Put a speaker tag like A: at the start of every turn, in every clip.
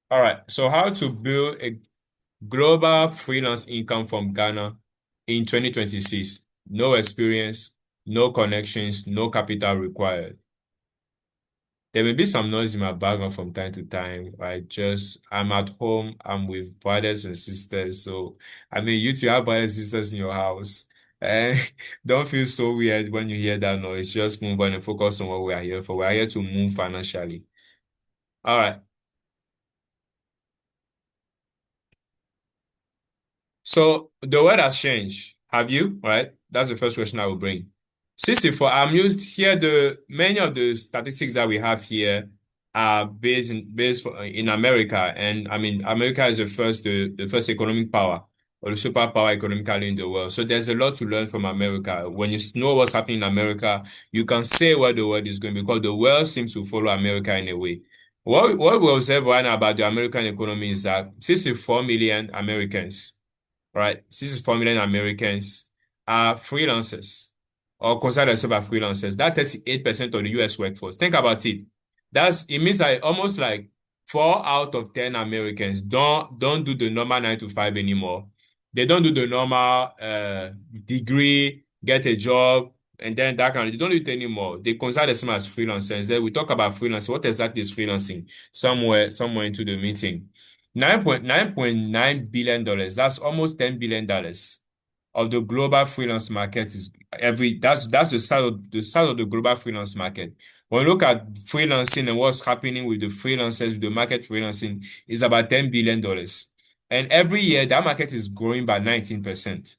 A: All right. So how to build a global freelance income from Ghana in 2026? No experience, no connections, no capital required. There may be some noise in my background from time to time. I'm at home, I'm with brothers and sisters. So, I mean, you two have brothers and sisters in your house. And don't feel so weird when you hear that noise. Just move on and focus on what we are here for. We are here to move financially. All right. So the world has changed. Have you? Right? That's the first question I will bring. 64, I'm used here. The many of the statistics that we have here are in America. And I mean, America is the first economic power or the superpower economically in the world. So there's a lot to learn from America. When you know what's happening in America, you can say where the world is going because the world seems to follow America in a way. What we observe right now about the American economy is that 64 million Americans, right? 64 million Americans are freelancers or consider themselves as freelancers. That's 38% of the US workforce. Think about it. It means that almost like 4 out of 10 Americans don't do the normal 9 to 5 anymore. They don't do the normal degree, get a job, and then that kind of they don't do it anymore. They consider themselves as freelancers. Then we talk about freelancing. What exactly is freelancing? Somewhere into the meeting. $9.9 billion. That's almost $10 billion of the global freelance market is every that's the size of the global freelance market. When you look at freelancing and what's happening with the freelancers, with the market freelancing, is about $10 billion. And every year that market is growing by 19%.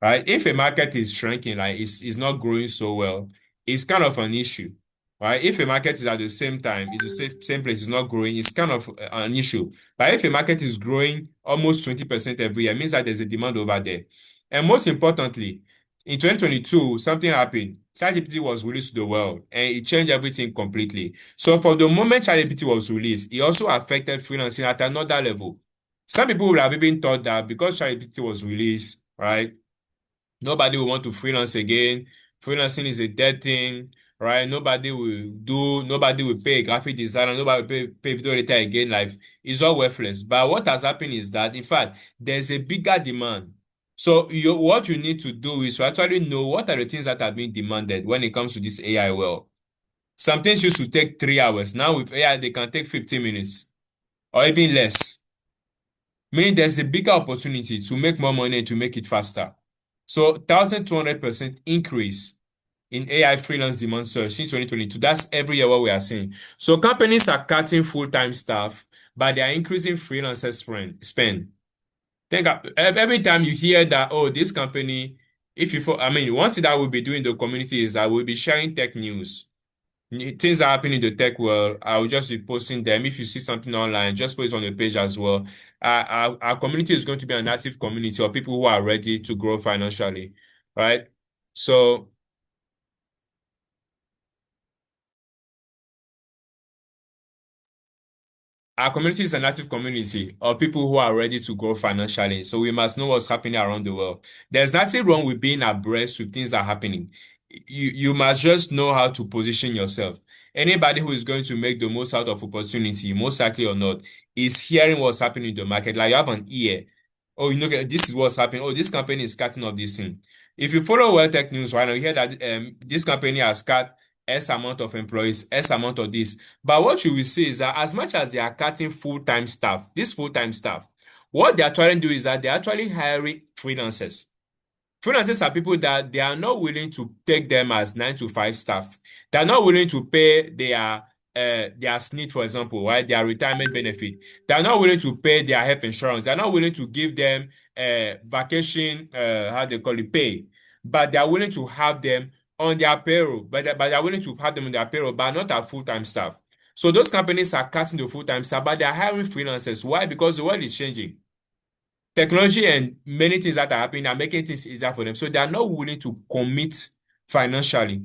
A: Right? If a market is shrinking, like it's not growing so well, it's kind of an issue. Right? If a market is at the same time, it's the same place, it's not growing, it's kind of an issue. But if a market is growing almost 20% every year, it means that there's a demand over there. And most importantly, in 2022, something happened. ChatGPT was released to the world and it changed everything completely. So from the moment ChatGPT was released, it also affected freelancing at another level. Some people will have even thought that because ChatGPT was released, right? Nobody will want to freelance again. Freelancing is a dead thing, right? Nobody will pay a graphic designer, nobody will pay video editor again. Like, it's all worthless. But what has happened is that, in fact, there's a bigger demand. So what you need to do is to actually know what are the things that are being demanded when it comes to this AI world. Some things used to take 3 hours. Now with AI, they can take 15 minutes or even less. Meaning there's a bigger opportunity to make more money and to make it faster. So 1,200% increase in AI freelance demand surge since 2022. That's every year what we are seeing. So companies are cutting full-time staff, but they are increasing freelancers spend. Every time you hear that, oh, this company, I mean, one thing that we'll be doing in the community is that we'll be sharing tech news. Things are happening in the tech world. I will just be posting them. If you see something online, just post it on the page as well. Our community is going to be an active community of people who are ready to grow financially, right? So our community is an active community of people who are ready to grow financially. So we must know what's happening around the world. There's nothing wrong with being abreast with things that are happening. You must just know how to position yourself. Anybody who is going to make the most out of opportunity, most likely or not, is hearing what's happening in the market. Like you have an ear. Oh, this is what's happening. Oh, this company is cutting off this thing. If you follow World Tech News right now, you hear that this company has cut X amount of employees, X amount of this. But what you will see is that as much as they are cutting full-time staff, this full-time staff, what they are trying to do is that they are actually hiring freelancers. Freelancers are people that they are not willing to take them as 9 to 5 staff. They are not willing to pay their SNIT, for example, right? Their retirement benefit. They are not willing to pay their health insurance. They are not willing to give them vacation, how they call it, pay. But they are willing to have them on their payroll. But they are willing to have them on their payroll, but not as full-time staff. So those companies are cutting the full-time staff, but they are hiring freelancers. Why? Because the world is changing. Technology and many things that are happening are making things easier for them. So they are not willing to commit financially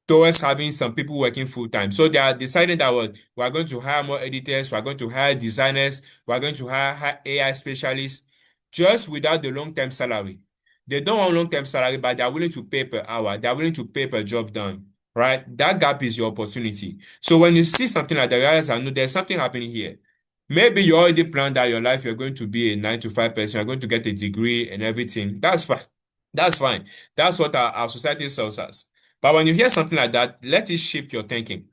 A: towards having some people working full time. So they are deciding that we are going to hire more editors, we are going to hire designers, we are going to hire AI specialists just without the long term salary. They don't want long term salary, but they are willing to pay per hour. They are willing to pay per job done. Right? That gap is your opportunity. So when you see something like that, you realize that no, there's something happening here. Maybe you already planned out your life. You're going to be a 9 to 5 person. You're going to get a degree and everything. That's fine. That's fine. That's what our society sells us. But when you hear something like that, let it shift your thinking.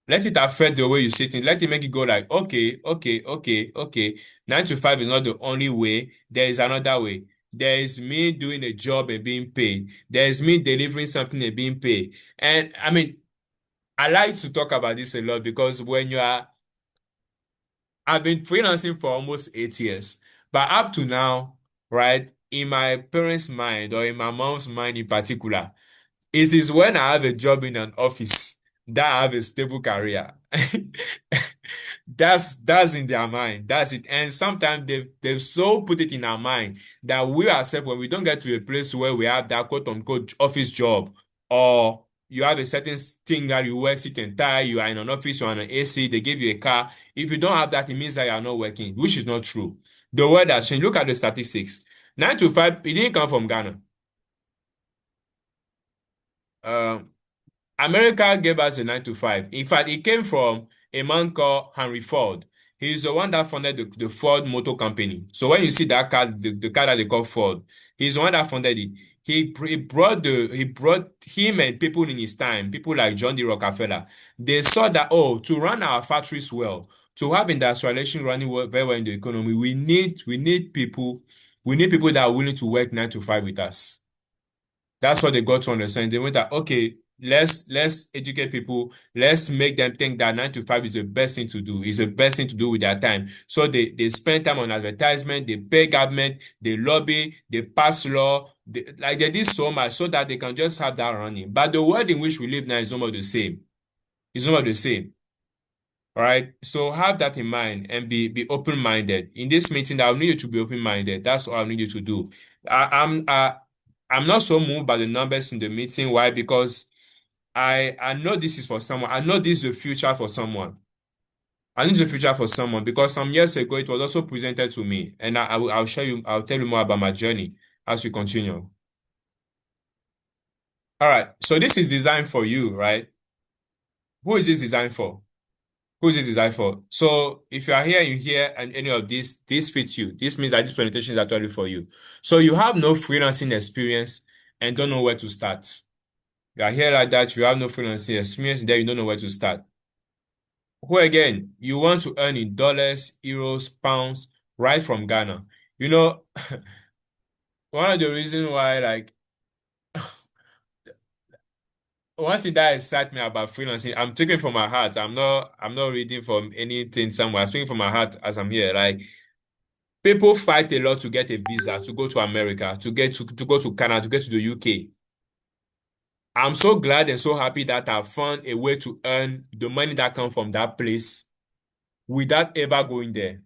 A: Let it affect the way you see things. Let it make you go like, okay, okay, okay, okay. 9 to 5 is not the only way. There is another way. There is me doing a job and being paid. There is me delivering something and being paid. And I mean, I like to talk about this a lot because I've been freelancing for almost 8 years, but up to now, right, in my parents' mind or in my mom's mind in particular, it is when I have a job in an office that I have a stable career. That's in their mind. That's it. And sometimes they've so put it in our mind that we ourselves, when we don't get to a place where we have that quote unquote office job, or you have a certain thing that you wear suit and tie, you are in an office or on an AC, they give you a car. If you don't have that, it means that you are not working, which is not true. The world has changed. Look at the statistics. 9 to 5, it didn't come from Ghana. Um, America gave us a 9 to 5. In fact, it came from a man called Henry Ford. He's the one that founded the Ford Motor Company. So when you see that car, the car that they call Ford, he's the one that founded it. He brought him and people in his time, people like John D. Rockefeller. They saw that, oh, to run our factories well, to have industrialization running very well in the economy, we need people that are willing to work 9 to 5 with us. That's what they got to understand. They went that, okay, let's educate people. Let's make them think that 9 to 5 is the best thing to do. Is the best thing to do with their time. So they spend time on advertisement. They pay government. They lobby. They pass law. They did so much so that they can just have that running. But the world in which we live now is almost the same. It's almost the same. All right. So have that in mind and be open-minded. In this meeting, I'll need you to be open-minded. That's all I need you to do. I'm not so moved by the numbers in the meeting. Why? Because I know this is for someone. I know this is the future for someone. I know this is the future for someone because some years ago it was also presented to me, and I'll show you. I'll tell you more about my journey as we continue. All right. So this is designed for you, right? Who is this designed for? Who is this designed for? So if you are here, you hear and any of this fits you. This means that this presentation is actually for you. So you have no freelancing experience and don't know where to start. You are here like that, you have no freelancing experience, then you don't know where to start. Who again? You want to earn in dollars, euros, pounds, right from Ghana. You know, one of the reasons why, like, one thing that excites me about freelancing, I'm taking from my heart. I'm not reading from anything somewhere. I'm speaking from my heart as I'm here. Like, people fight a lot to get a visa, to go to America, to go to Canada, to get to the UK. I'm so glad and so happy that I found a way to earn the money that comes from that place without ever going there.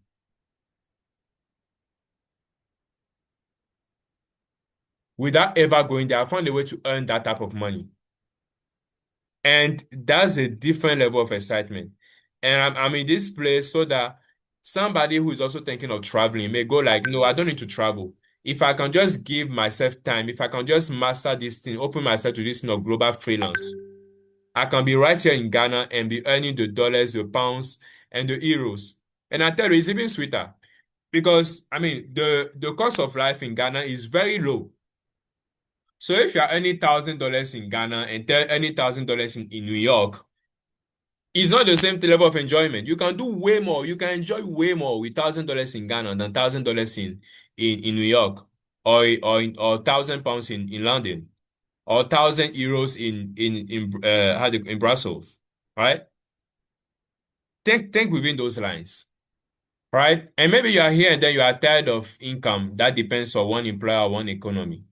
A: Without ever going there, I found a way to earn that type of money. And that's a different level of excitement. And I'm in this place so that somebody who is also thinking of traveling may go like, no, I don't need to travel. If I can just give myself time, if I can just master this thing, open myself to this thing of global freelance, I can be right here in Ghana and be earning the dollars, the pounds, and the euros. And I tell you, it's even sweeter because I mean the cost of life in Ghana is very low. So if you are earning $1,000 in Ghana and earning $1,000 in New York, it's not the same level of enjoyment. You can do way more. You can enjoy way more with $1,000 in Ghana than $1,000 in New York, or £1,000 in London, or €1,000 in Brussels, right? Think within those lines, right? And maybe you are here and then you are tired of income that depends on one employer or one economy.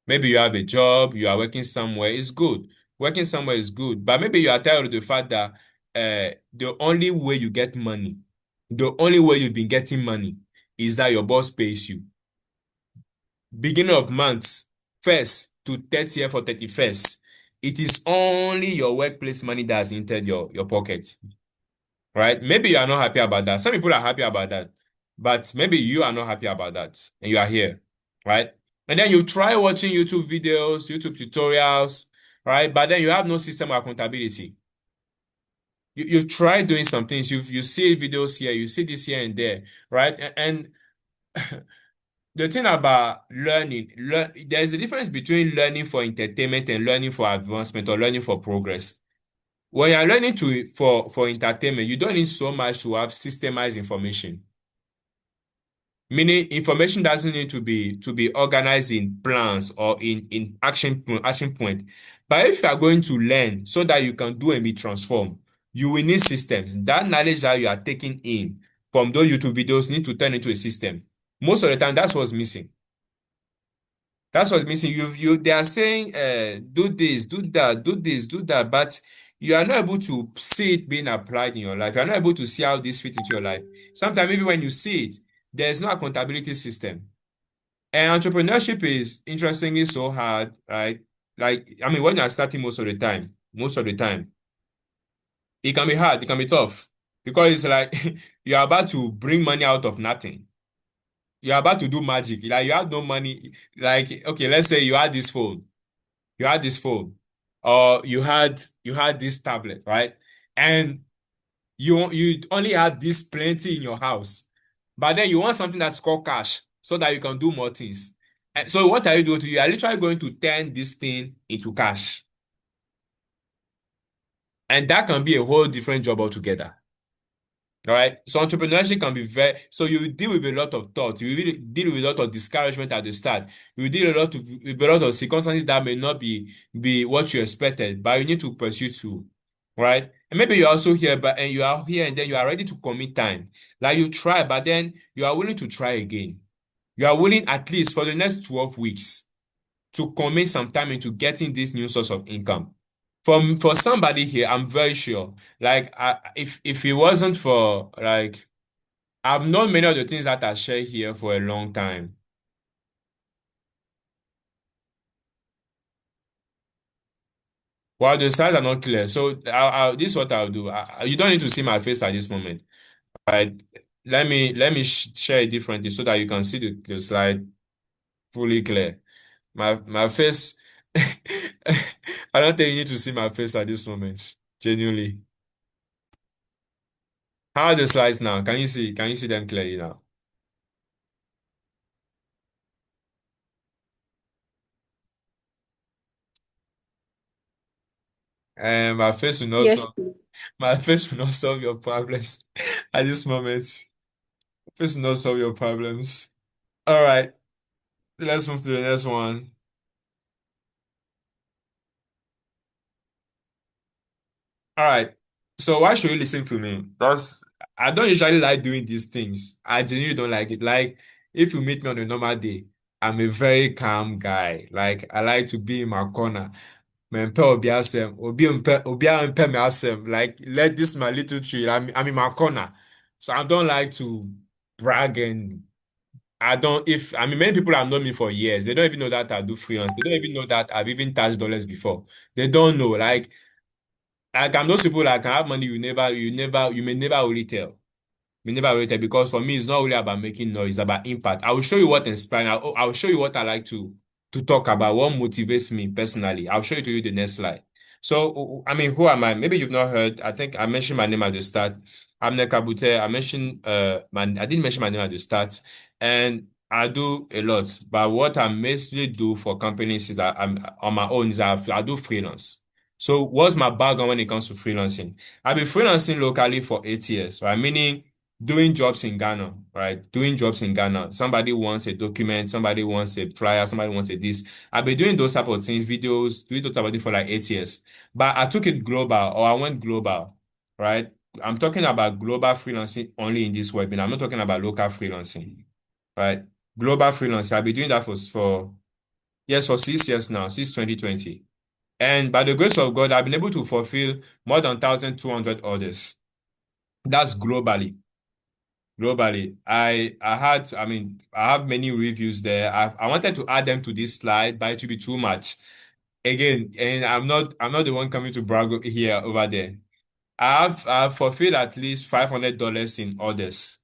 A: Maybe you have a job, you are working somewhere, it's good. Working somewhere is good, but maybe you are tired of the fact that the only way you get money, the only way you've been getting money is that your boss pays you. Beginning of month, first to 30th or 31st, it is only your workplace money that has entered your pocket, right? Maybe you are not happy about that. Some people are happy about that, but maybe you are not happy about that, and you are here, right? And then you try watching YouTube videos, YouTube tutorials, right? But then you have no system of accountability. you try doing some things. You see videos here, you see this here and there, right? And the thing about there's a difference between learning for entertainment and learning for advancement or learning for progress. When you're learning for entertainment, you don't need so much to have systemized information. Meaning information doesn't need to be organized in plans or in action point. But if you are going to learn so that you can do and be transformed, you will need systems. That knowledge that you are taking in from those YouTube videos need to turn into a system. Most of the time, that's what's missing. That's what's missing. They are saying, do this, do that, do this, do that, but you are not able to see it being applied in your life. You are not able to see how this fits into your life. Sometimes even when you see it, there's no accountability system. And entrepreneurship is interestingly so hard, right? Like, I mean, when you're starting most of the time, it can be hard, it can be tough. Because it's like you're about to bring money out of nothing. You're about to do magic. Like you have no money. Like, okay, let's say you had this phone. You had this phone. Or you had this tablet, right? And you only have this plenty in your house. But then you want something that's called cash so that you can do more things. And so what are you doing to you? Are literally going to turn this thing into cash. And that can be a whole different job altogether. All right. So entrepreneurship can be so you deal with a lot of thought. You really deal with a lot of discouragement at the start. You deal with a lot of circumstances that may not be what you expected, but you need to pursue too. Right? And maybe you're also here, but and you are here and then you are ready to commit time. Like you try, but then you are willing to try again. You are willing at least for the next 12 weeks to commit some time into getting this new source of income. For somebody here, I'm very sure. Like, if it wasn't for like, I've known many of the things that I share here for a long time. Well, the slides are not clear, so this is what I'll do. You don't need to see my face at this moment. Right? Let me share it differently so that you can see the slide fully clear. My face. I don't think you need to see my face at this moment. Genuinely. How are the slides now? Can you see them clearly now? And
B: Yes.
A: my face will not solve your problems at this moment. Face will not solve your problems. All right, let's move to the next one. All right. So why should you listen to me? Because I don't usually like doing these things. I genuinely don't like it. Like if you meet me on a normal day, I'm a very calm guy. Like I like to be in my corner. Mempe obi asem, obi a mempe me asem. Like let this my little tree. I'm in my corner. So I don't like to brag and I don't if I mean many people have known me for years. They don't even know that I do freelance. They don't even know that I've even touched dollars before. They don't know. Like I'm those people that can have money you may never really tell. We never rated because for me it's not really about making noise, it's about impact. I will show you what inspires. I will show you what I like to talk about, what motivates me personally. I'll show it to you the next slide. So I mean, who am I? Maybe you've not heard. I think I mentioned my name at the start. I'm Nekabute. I didn't mention my name at the start, and I do a lot. But what I mostly do for companies is that I'm on my own. I do freelance. So what's my background when it comes to freelancing? I've been freelancing locally for 8 years, right? Meaning doing jobs in Ghana, right? Doing jobs in Ghana. Somebody wants a document, somebody wants a flyer, somebody wants a this. I've been doing those type of things, videos, doing those type of things for like 8 years. But I took it global or I went global, right? I'm talking about global freelancing only in this webinar. I'm not talking about local freelancing, right? Global freelancing. I've been doing that for yes, for 6 years now, since 2020. And by the grace of God, I've been able to fulfill more than 1,200 orders. That's globally. I mean, I have many reviews there. I wanted to add them to this slide, but it would be too much. Again, and I'm not the one coming to brag here over there. I've fulfilled at least $500 in orders.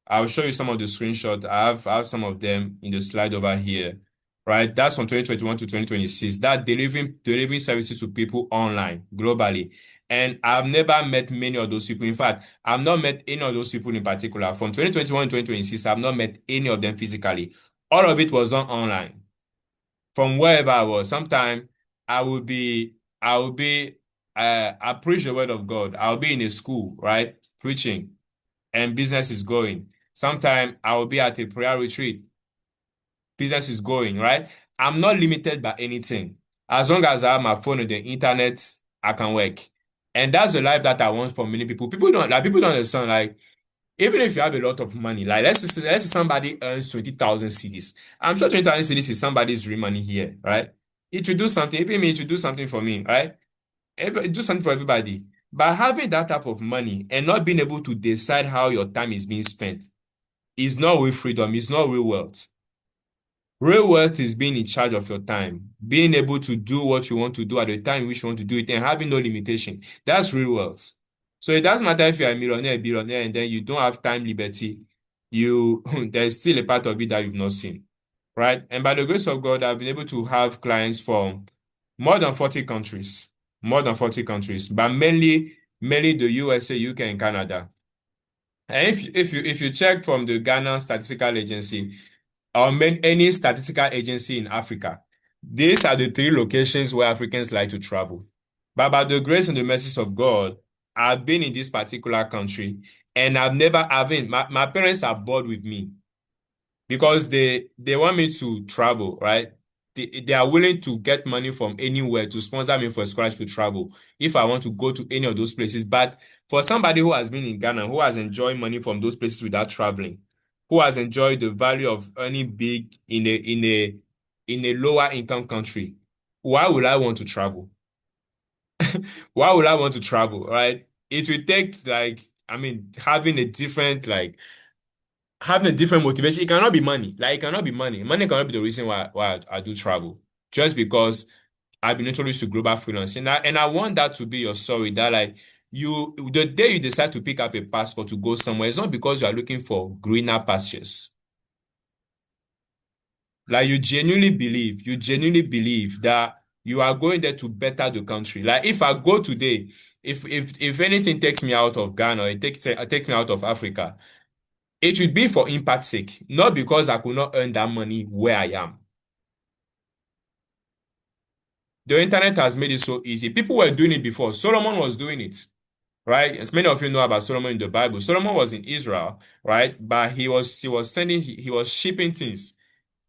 A: I'll show you some of the screenshots. I have some of them in the slide over here. Right? That's from 2021 to 2026. That delivering services to people online globally. And I've never met many of those people. In fact, I've not met any of those people in particular. From 2021 to 2026, I've not met any of them physically. All of it was done online. From wherever I was. Sometime I will be, I preach the word of God. I'll be in a school, right? Preaching, and business is going. Sometime I will be at a prayer retreat. Business is going, right? I'm not limited by anything. As long as I have my phone and the internet, I can work. And that's the life that I want for many people. People don't understand, like, even if you have a lot of money, like let's say somebody earns 20,000 cedis. I'm sure 20,000 cedis is somebody's real money here, right? It should do something. Even me, it should do something for me, right? Do something for everybody. By having that type of money and not being able to decide how your time is being spent is not real freedom, it's not real wealth. Real wealth is being in charge of your time, being able to do what you want to do at the time in which you want to do it, and having no limitation. That's real wealth. So it doesn't matter if you're a millionaire, a billionaire, and then you don't have time liberty. You there's still a part of it that you've not seen, right? And by the grace of God, I've been able to have clients from more than 40 countries, more than 40 countries, but mainly the USA, UK, and Canada. And if you check from the Ghana Statistical Agency, or any statistical agency in Africa. These are the three locations where Africans like to travel. But by the grace and the mercies of God, I've been in this particular country and I've never having my parents are bored with me because they want me to travel, right? They are willing to get money from anywhere to sponsor me for a scholarship to travel if I want to go to any of those places. But for somebody who has been in Ghana, who has enjoyed money from those places without traveling, who has enjoyed the value of earning big in a lower income country, why would I want to travel? Why would I want to travel, right? It will take, like, I mean, having a different motivation. It cannot be money. Like, it cannot be money. Money cannot be the reason why I do travel. Just because I've been introduced to global freelance. And I want that to be your story. That, like, the day you decide to pick up a passport to go somewhere, it's not because you are looking for greener pastures. Like, you genuinely believe that you are going there to better the country. Like, if I go today, if anything takes me out of Ghana, it takes me out of Africa, it should be for impact's sake, not because I could not earn that money where I am. The internet has made it so easy. People were doing it before. Solomon was doing it, right? As many of you know about Solomon in the Bible. Solomon was in Israel, right? But he was shipping things.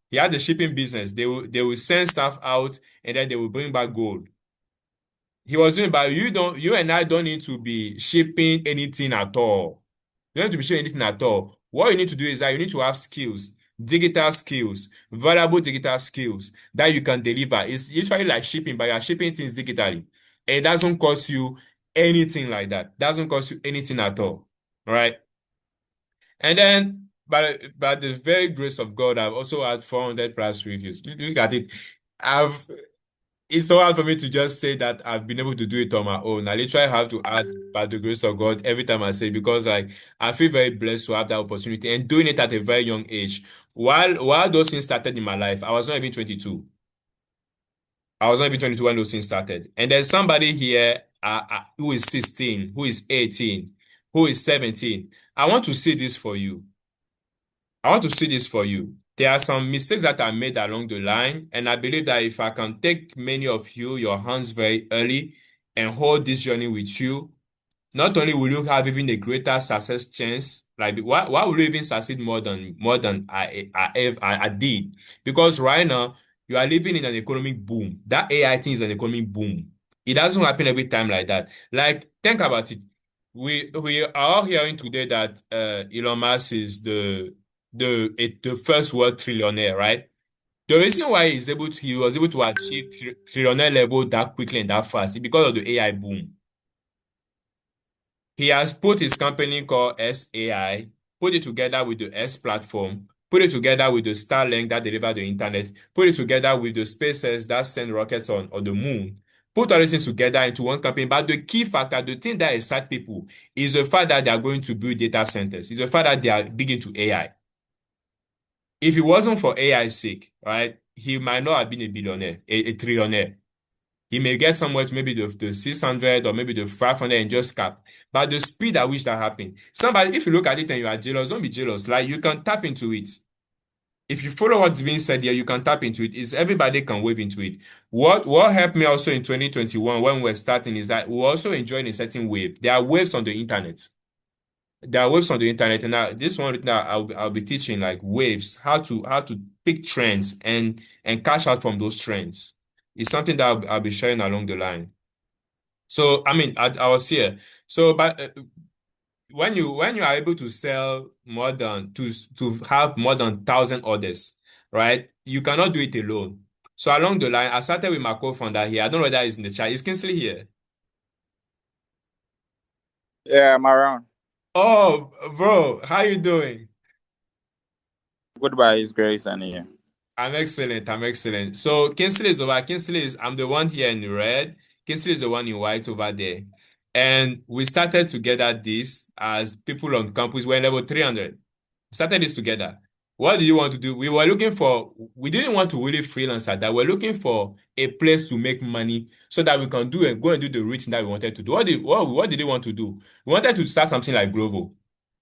A: He had the shipping business. They will send stuff out and then they will bring back gold. He was doing, but you and I don't need to be shipping anything at all. You don't need to be shipping anything at all. What you need to do is that you need to have skills, digital skills, valuable digital skills that you can deliver. It's usually like shipping, but you're shipping things digitally. And it doesn't cost you anything like that. Doesn't cost you anything at all. All right. And then, by the very grace of God, I've also had 400 plus reviews. Look at it. I've It's so hard for me to just say that I've been able to do it on my own. I literally have to add by the grace of God every time I say it because, like, I feel very blessed to have that opportunity and doing it at a very young age. While those things started in my life, I was not even 22. I was not even 22 when those things started. And there's somebody here who is 16, who is 18, who is 17. I want to see this for you. I want to see this for you. There are some mistakes that I made along the line, and I believe that if I can take many of you, your hands very early, and hold this journey with you, not only will you have even a greater success chance, like why will you even succeed more than I did? Because right now you are living in an economic boom. That AI thing is an economic boom. It doesn't happen every time like that. Like, think about it. We are all hearing today that Elon Musk is the first world trillionaire, right? The reason why he was able to achieve trillionaire level that quickly and that fast is because of the AI boom. He has put his company called SAI, put it together with the S platform, put it together with the Starlink that deliver the internet, put it together with the SpaceX that send rockets on the moon. Put all these things together into one company. But the key factor, the thing that excites people, is the fact that they are going to build data centers. Is the fact that they are big into AI. If it wasn't for AI's sake, right, he might not have been a billionaire, a trillionaire. He may get somewhere to maybe the 600 or maybe the 500 and just cap. But the speed at which that happened, somebody, if you look at it and you are jealous, don't be jealous. Like you can tap into it. If you follow what's being said here, you can tap into it. Is everybody can wave into it. What helped me also in 2021 when we're starting is that we're also enjoying a certain wave. There are waves on the internet. There are waves on the internet, and now this one now I'll be teaching like waves, how to pick trends and cash out from those trends. It's something that I'll be sharing along the line. So I mean, I was here. So, but when you are able to sell more than to have more than 1,000 orders, right? You cannot do it alone. So along the line, I started with my co-founder here. I don't know whether he's in the chat. Is Kingsley here?
B: Yeah, I'm around.
A: Oh, bro, how you doing?
B: Goodbye, His Grace, and you.
A: I'm excellent. I'm excellent. So Kingsley is over. I'm the one here in red. Kingsley is the one in white over there. And we started together this as people on campus. We're level 300. Started this together. What did you want to do? We didn't want to really freelance at that. We're looking for a place to make money so that we can go and do the rich thing that we wanted to do. What did we want to do? We wanted to start something like Glovo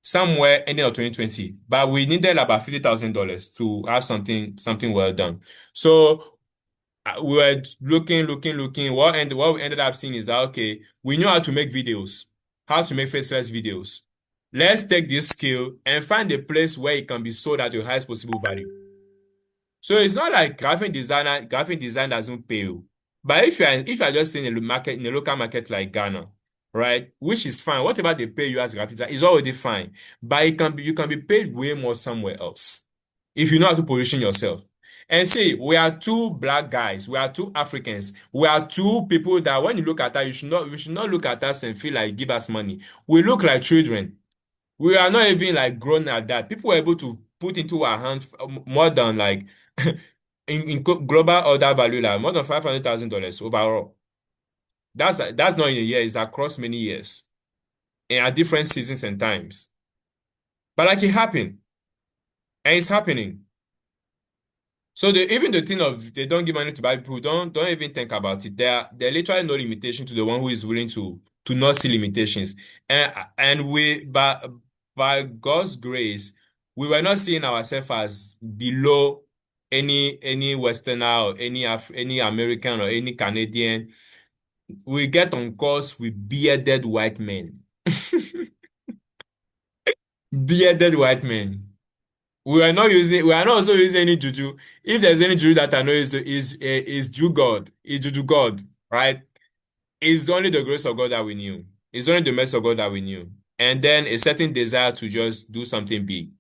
A: somewhere ending of 2020, but we needed about $50,000 to have something well done. So we were looking. What we ended up seeing is that okay, we know how to make videos, how to make faceless videos. Let's take this skill and find a place where it can be sold at the highest possible value. So it's not like graphic design doesn't pay you. But if you are just in a local market like Ghana, right, which is fine, whatever they pay you as graphic design is already fine. But you can be paid way more somewhere else if you know how to position yourself. And see, we are two black guys, we are two Africans, we are two people that when you look at us, you should not look at us and feel like give us money. We look like children. We are not even like grown at that. People were able to put into our hands more than like in global order value, like more than $500,000 overall. That's not in a year, it's across many years and at different seasons and times. But like it happened, and it's happening. So even the thing of they don't give money to buy people, don't even think about it. There are literally no limitation to the one who is willing to not see limitations. And by God's grace, we were not seeing ourselves as below any Westerner or any American or any Canadian. We get on course with bearded white men. Bearded white men. We are not also using any juju. If there's any juju that I know is Jew God, is juju God, right? It's only the grace of God that we knew. It's only the mercy of God that we knew. And then a certain desire to just do something big.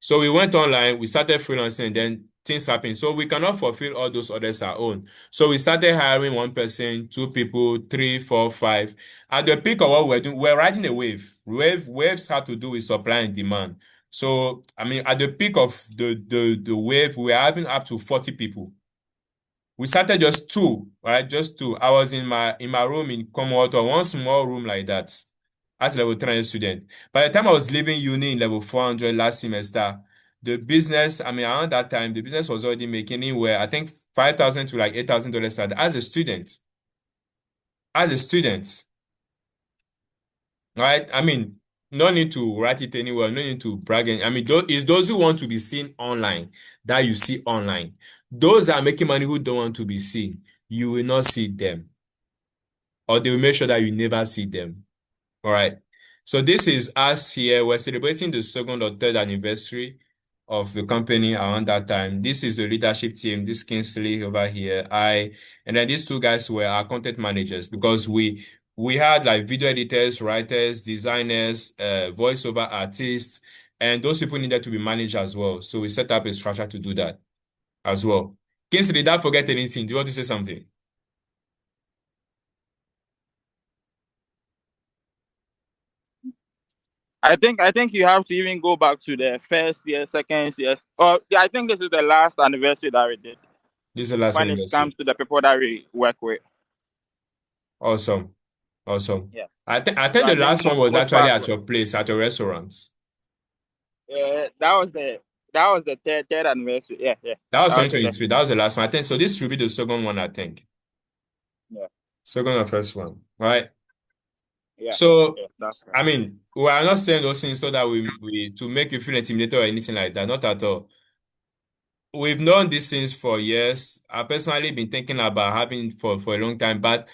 A: So we went online, we started freelancing, and then things happened. So we cannot fulfill all those orders our own. So we started hiring one person, two people, three, four, five. At the peak of what we're doing, we're riding a wave. Waves have to do with supply and demand. So I mean, at the peak of the wave, we were having up to 40 people. We started just two, right? Just two. I was in my room in Commonwealth, or one small room like that, as level 300 student. By the time I was leaving uni in level 400 last semester, the business, I mean, around that time, the business was already making anywhere, I think 5,000 to like $8,000 as a student. As a student, right? I mean, no need to write it anywhere, no need to brag. I mean, it's those who want to be seen online that you see online. Those that are making money who don't want to be seen, you will not see them, or they will make sure that you never see them. All right. So this is us here. We're celebrating the second or third anniversary of the company around that time. This is the leadership team. This Kingsley over here. And then these two guys were our content managers because we had like video editors, writers, designers, voiceover artists, and those people needed to be managed as well. So we set up a structure to do that as well. Kingsley, did I forget anything? Do you want to say something?
B: I think you have to even go back to the first year, second year. Or yeah, I think this is the last anniversary that we did
A: This is the last
B: when it
A: anniversary.
B: comes to the people that we work with.
A: Awesome. Awesome.
B: Yeah.
A: I think
B: So
A: the
B: I think
A: last one was
B: most
A: actually
B: part,
A: at your place, at your restaurant.
B: that was the third anniversary. Yeah, yeah.
A: That was
B: That was the third.
A: 2023. That was the last one. I think so. This should be the second one, I think.
B: Yeah.
A: Second or first one, right?
B: Yeah.
A: So,
B: Yeah. That's right.
A: I mean, we are not saying those things so that we to make you feel intimidated or anything like that. Not at all. We've known these things for years. I've personally been thinking about having for a long time, but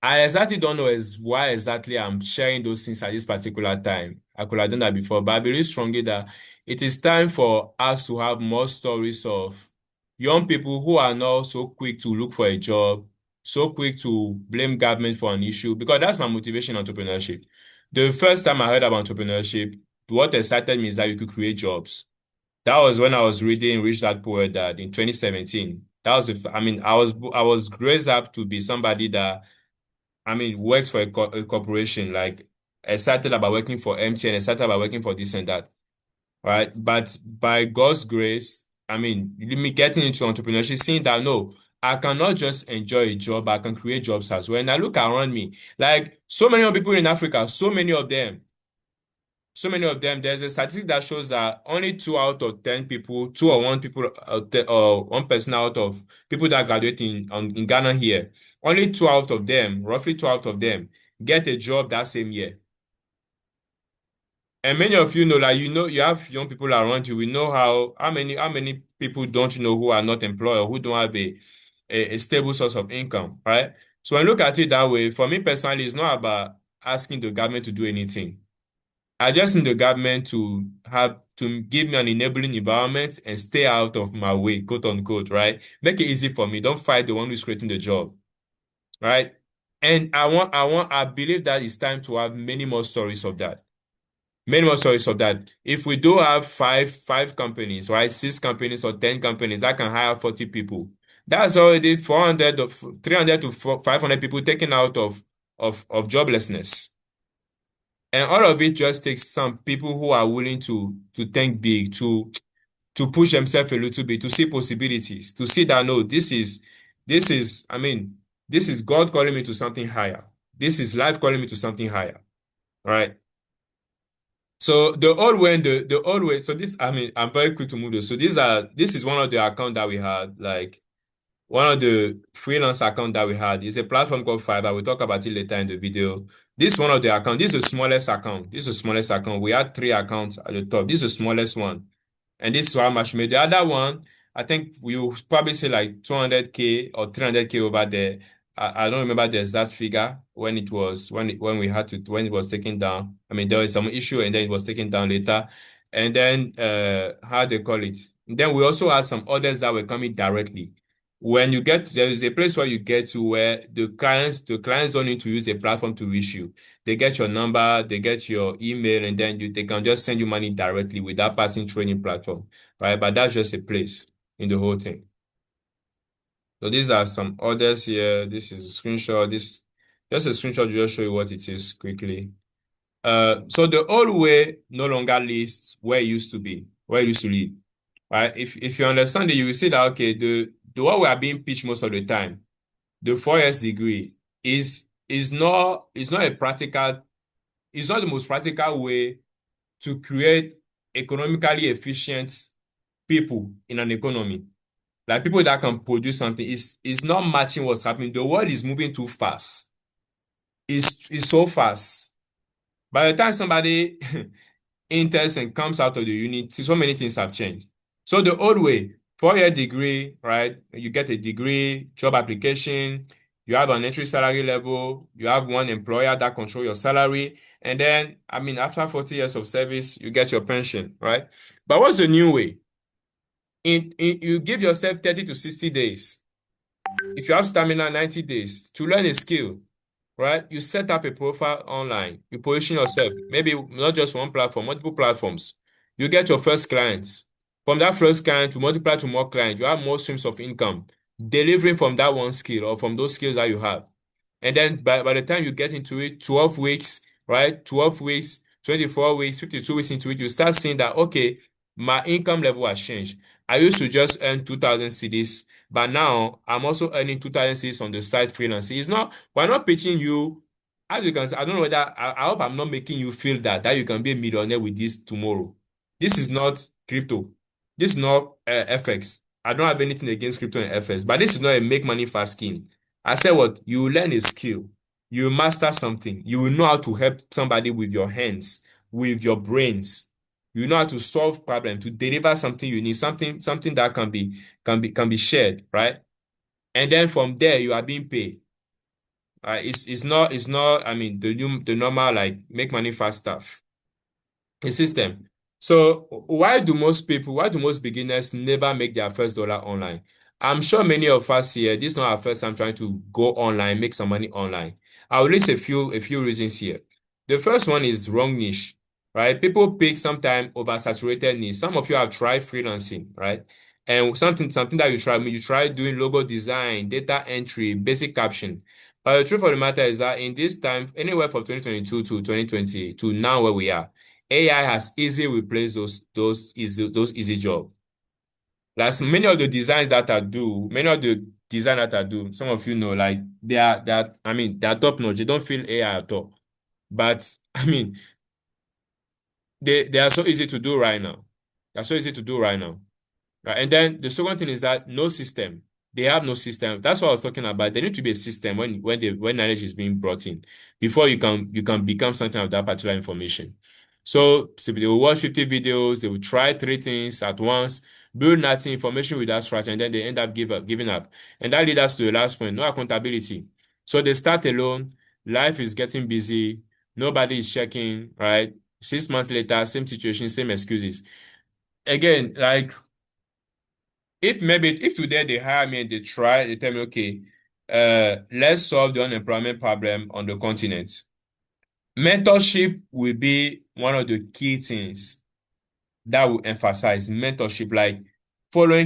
A: I exactly don't know why exactly I'm sharing those things at this particular time. I could have done that before, but I believe strongly that it is time for us to have more stories of young people who are not so quick to look for a job, so quick to blame government for an issue, because that's my motivation in entrepreneurship. The first time I heard about entrepreneurship, what excited me is that you could create jobs. That was when I was reading Rich Dad Poor Dad in 2017. That was, I mean, I was raised up to be somebody that, I mean, works for a corporation, like excited about working for MTN, excited about working for this and that, right? But by God's grace, I mean, me getting into entrepreneurship, seeing that no, I cannot just enjoy a job, I can create jobs as well. And I look around me, like so many of people in Africa, so many of them, there's a statistic that shows that only 2 out of 10 people, 2 or 1 people, or 1 person out of people that graduate in Ghana here, only 2 out of them, roughly 2 out of them, get a job that same year. And many of you know, like you have young people around you. We know how many people don't you know who are not employed or who don't have a stable source of income, right? So when you look at it that way, for me personally, it's not about asking the government to do anything. I just need the government to give me an enabling environment and stay out of my way, quote unquote, right? Make it easy for me. Don't fight the one who's creating the job, right? And I believe that it's time to have many more stories of that. Many more stories of that. If we do have five companies, right? 6 companies or 10 companies that can hire 40 people, that's already 400 or 300 to 500 people taken out of joblessness. And all of it just takes some people who are willing to think big, to push themselves a little bit, to see possibilities, to see that no, this is, I mean, this is God calling me to something higher. This is life calling me to something higher. Right? So the old way, the old way. So this, I mean, I'm very quick to move this. So this is one of the account that we had, like one of the freelance account that we had is a platform called Fiverr. We'll talk about it later in the video. This is one of the account. This is the smallest account. This is the smallest account. We had 3 accounts at the top. This is the smallest one. And this is how much we made. The other one, I think we will probably say like 200K or 300K over there. I don't remember the exact figure when it was when we had to when it was taken down. I mean, there was some issue and then it was taken down later. And then how they call it. Then we also had some others that were coming directly. When you get there is a place where you get to where the clients don't need to use a platform to reach you. They get your number, they get your email, and then they can just send you money directly without passing through any platform, right? But that's just a place in the whole thing. So these are some others here. This is a screenshot. This just a screenshot to just show you what it is quickly. So the old way no longer lives where it used to be, where it used to live, right? If you understand it, you will see that okay, the what we are being pitched most of the time, the 4 years degree is not a practical, it's not the most practical way to create economically efficient people in an economy. Like people that can produce something is not matching what's happening. The world is moving too fast. It's so fast. By the time somebody enters and comes out of the unit, so many things have changed. So the old way, 4 year degree, right? You get a degree, job application, you have an entry salary level, you have one employer that control your salary, and then, I mean, after 40 years of service, you get your pension, right? But what's the new way? You give yourself 30 to 60 days. If you have stamina, 90 days to learn a skill, right? You set up a profile online. You position yourself, maybe not just one platform, multiple platforms. You get your first clients. From that first client, you multiply to more clients. You have more streams of income, delivering from that one skill or from those skills that you have. And then by the time you get into it, 12 weeks, right? 12 weeks, 24 weeks, 52 weeks into it, you start seeing that, okay, my income level has changed. I used to just earn 2,000 CDs, but now I'm also earning 2,000 CDs on the side freelance. It's not, we're not pitching you, as you can see, I don't know whether, I hope I'm not making you feel that you can be a millionaire with this tomorrow. This is not crypto. This is not FX. I don't have anything against crypto and FX, but this is not a make money fast scheme. I said what? You will learn a skill. You will master something. You will know how to help somebody with your hands, with your brains. You know how to solve problems, to deliver something you need, something that can be shared, right? And then from there you are being paid. It's not I mean the normal like make money fast stuff. A system. So why do most beginners never make their first dollar online? I'm sure many of us here, this is not our first time trying to go online, make some money online. I'll list a few reasons here. The first one is wrong niche, right? People pick sometimes oversaturated niche. Some of you have tried freelancing, right? And something that you try doing logo design, data entry, basic caption. But the truth of the matter is that in this time, anywhere from 2022 to 2020 to now where we are, AI has easily replaced those easy jobs. Like many of the design that I do, some of you know, like they are top notch. They don't feel AI at all. But I mean, they are so easy to do right now. They're so easy to do right now. Right? And then the second thing is that no system. They have no system. That's what I was talking about. There need to be a system when knowledge is being brought in before you can become something of that particular information. So they will watch 50 videos, they will try three things at once, build nothing, information without structure, and then they end up giving up. And that leads us to the last point, no accountability. So they start alone, life is getting busy, nobody is checking, right? 6 months later, same situation, same excuses. Again, like if today they hire me and they tell me, okay, let's solve the unemployment problem on the continent. Mentorship will be one of the key things that will emphasize mentorship, like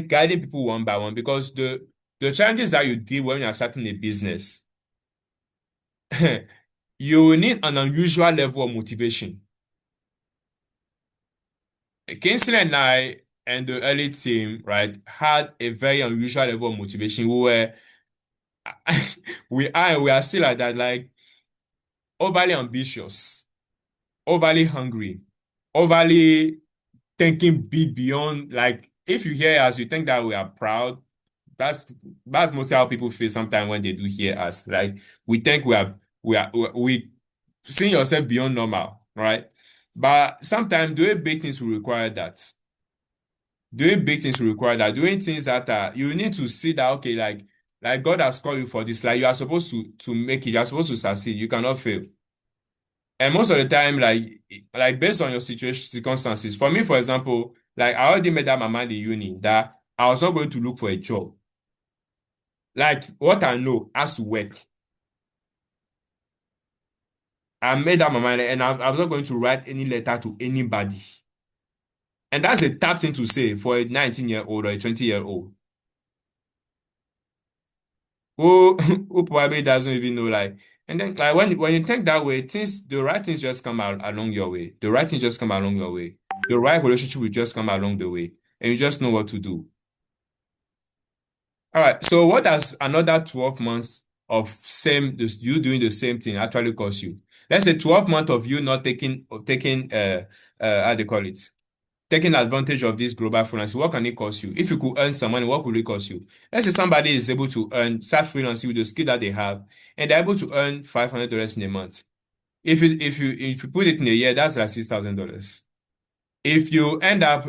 A: guiding people one by one, because the challenges that you deal when you're starting a business, you will need an unusual level of motivation. Kingsley and I and the early team, right, had a very unusual level of motivation. We are still like that, like overly ambitious, overly hungry, overly thinking big beyond. Like if you hear us, you think that we are proud. That's that's mostly how people feel sometimes when they do hear us. Like we think we seeing yourself beyond normal, right? But sometimes doing big things will require that. Doing big things will require that. Doing things that are you need to see that okay, like God has called you for this. Like you are supposed to make it. You are supposed to succeed. You cannot fail. And most of the time, like based on your situation, circumstances. For me, for example, like I already made up my mind in uni that I was not going to look for a job. Like what I know has to work. I made up my mind, and I was not going to write any letter to anybody. And that's a tough thing to say for a 19-year-old or a 20-year-old who who probably doesn't even know like. And then like when you think that way, the right things just come out along your way. The right things just come along your way. The right relationship will just come along the way, and you just know what to do. All right. So what does another 12 months you doing the same thing actually cost you? Let's say 12 months of you not taking how do you call it? Taking advantage of this global freelancing, what can it cost you? If you could earn some money, what could it cost you? Let's say somebody is able to start freelancing with the skill that they have, and they're able to earn $500 in a month. If you put it in a year, that's like $6,000. If you end up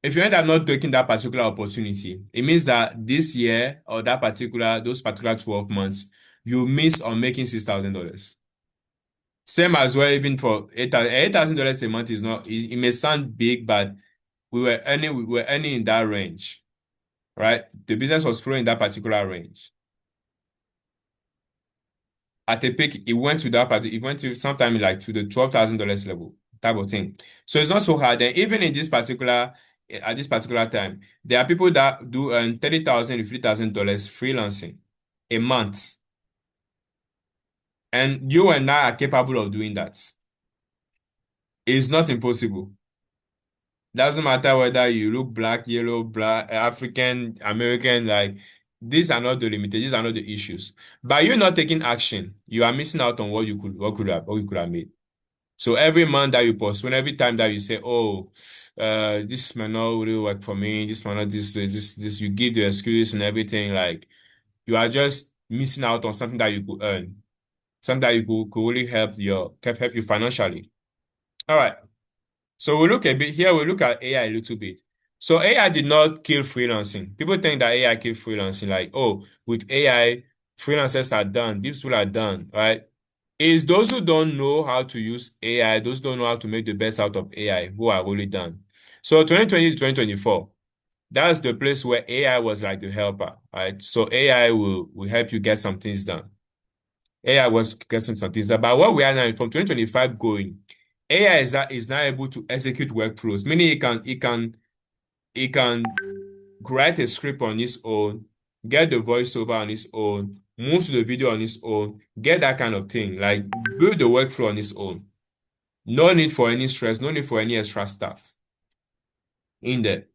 A: if you end up not taking that particular opportunity, it means that this year or those particular 12 months, you miss on making $6,000. Same as well, even for $8,000 a month is not, it may sound big, but we were earning in that range, right? The business was flowing in that particular range. At a peak, it went to sometime like to the $12,000 level type of thing. So it's not so hard. And even at this particular time, there are people that do earn $30,000 to $50,000 freelancing a month. And you and I are capable of doing that. It's not impossible. Doesn't matter whether you look black, yellow, black, African, American, like these are not the limitations, these are not the issues. By you not taking action, you are missing out on what you could have made. So every month that you postpone, every time that you say, "Oh, this might not really work for me. This might not this, you give the excuses and everything. Like you are just missing out on something that you could earn, something that you could really help you financially. All right. So we look a bit here, we look at AI a little bit. So AI did not kill freelancing. People think that AI killed freelancing, like, oh, with AI, freelancers are done, these people are done, right? It's those who don't know how to use AI, those who don't know how to make the best out of AI, who are really done. So 2020 to 2024, that's the place where AI was like the helper, right? So AI will help you get some things done. AI was getting some things done. But what we are now from 2025 going, AI is now able to execute workflows, meaning it can write a script on its own, get the voiceover on its own, move to the video on its own, get that kind of thing, like build the workflow on its own. No need for any stress, no need for any extra stuff in there.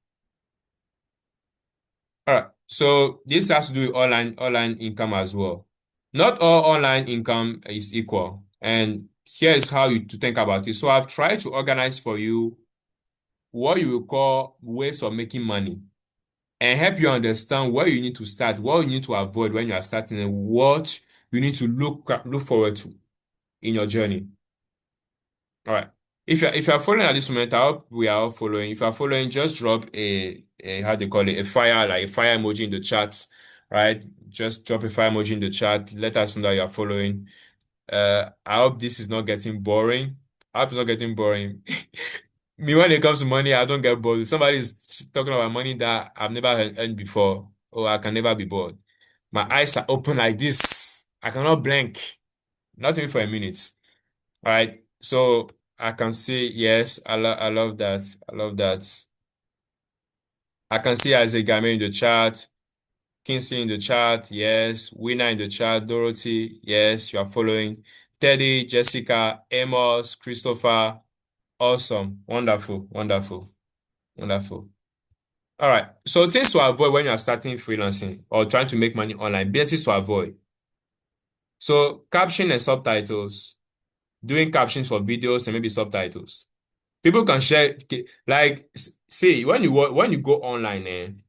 A: All right. So this has to do with online income as well. Not all online income is equal. And here is how you to think about it. So I've tried to organize for you what you will call ways of making money and help you understand where you need to start, what you need to avoid when you are starting, and what you need to look forward to in your journey. All right. If you're following at this moment, I hope we are all following. If you're following, just drop a how they call it, a fire, like a fire emoji in the chat, right? Just drop a fire emoji in the chat. Let us know that you are following. I hope this is not getting boring. I hope it's not getting boring. Me, when it comes to money, I don't get bored. Somebody is talking about money that I've never earned before. Oh, I can never be bored. My eyes are open like this. I cannot blink. Not even for a minute. All right. So I can see, yes, I love that. I love that. I can see Isaac Game in the chat, Kingsley in the chat, yes, Winner in the chat, Dorothy, yes, you are following. Teddy, Jessica, Amos, Christopher, awesome, wonderful, wonderful, wonderful. All right. So things to avoid when you are starting freelancing or trying to make money online, basics to avoid. So caption and subtitles, doing captions for videos and maybe subtitles. People can share, like, see, when you go online,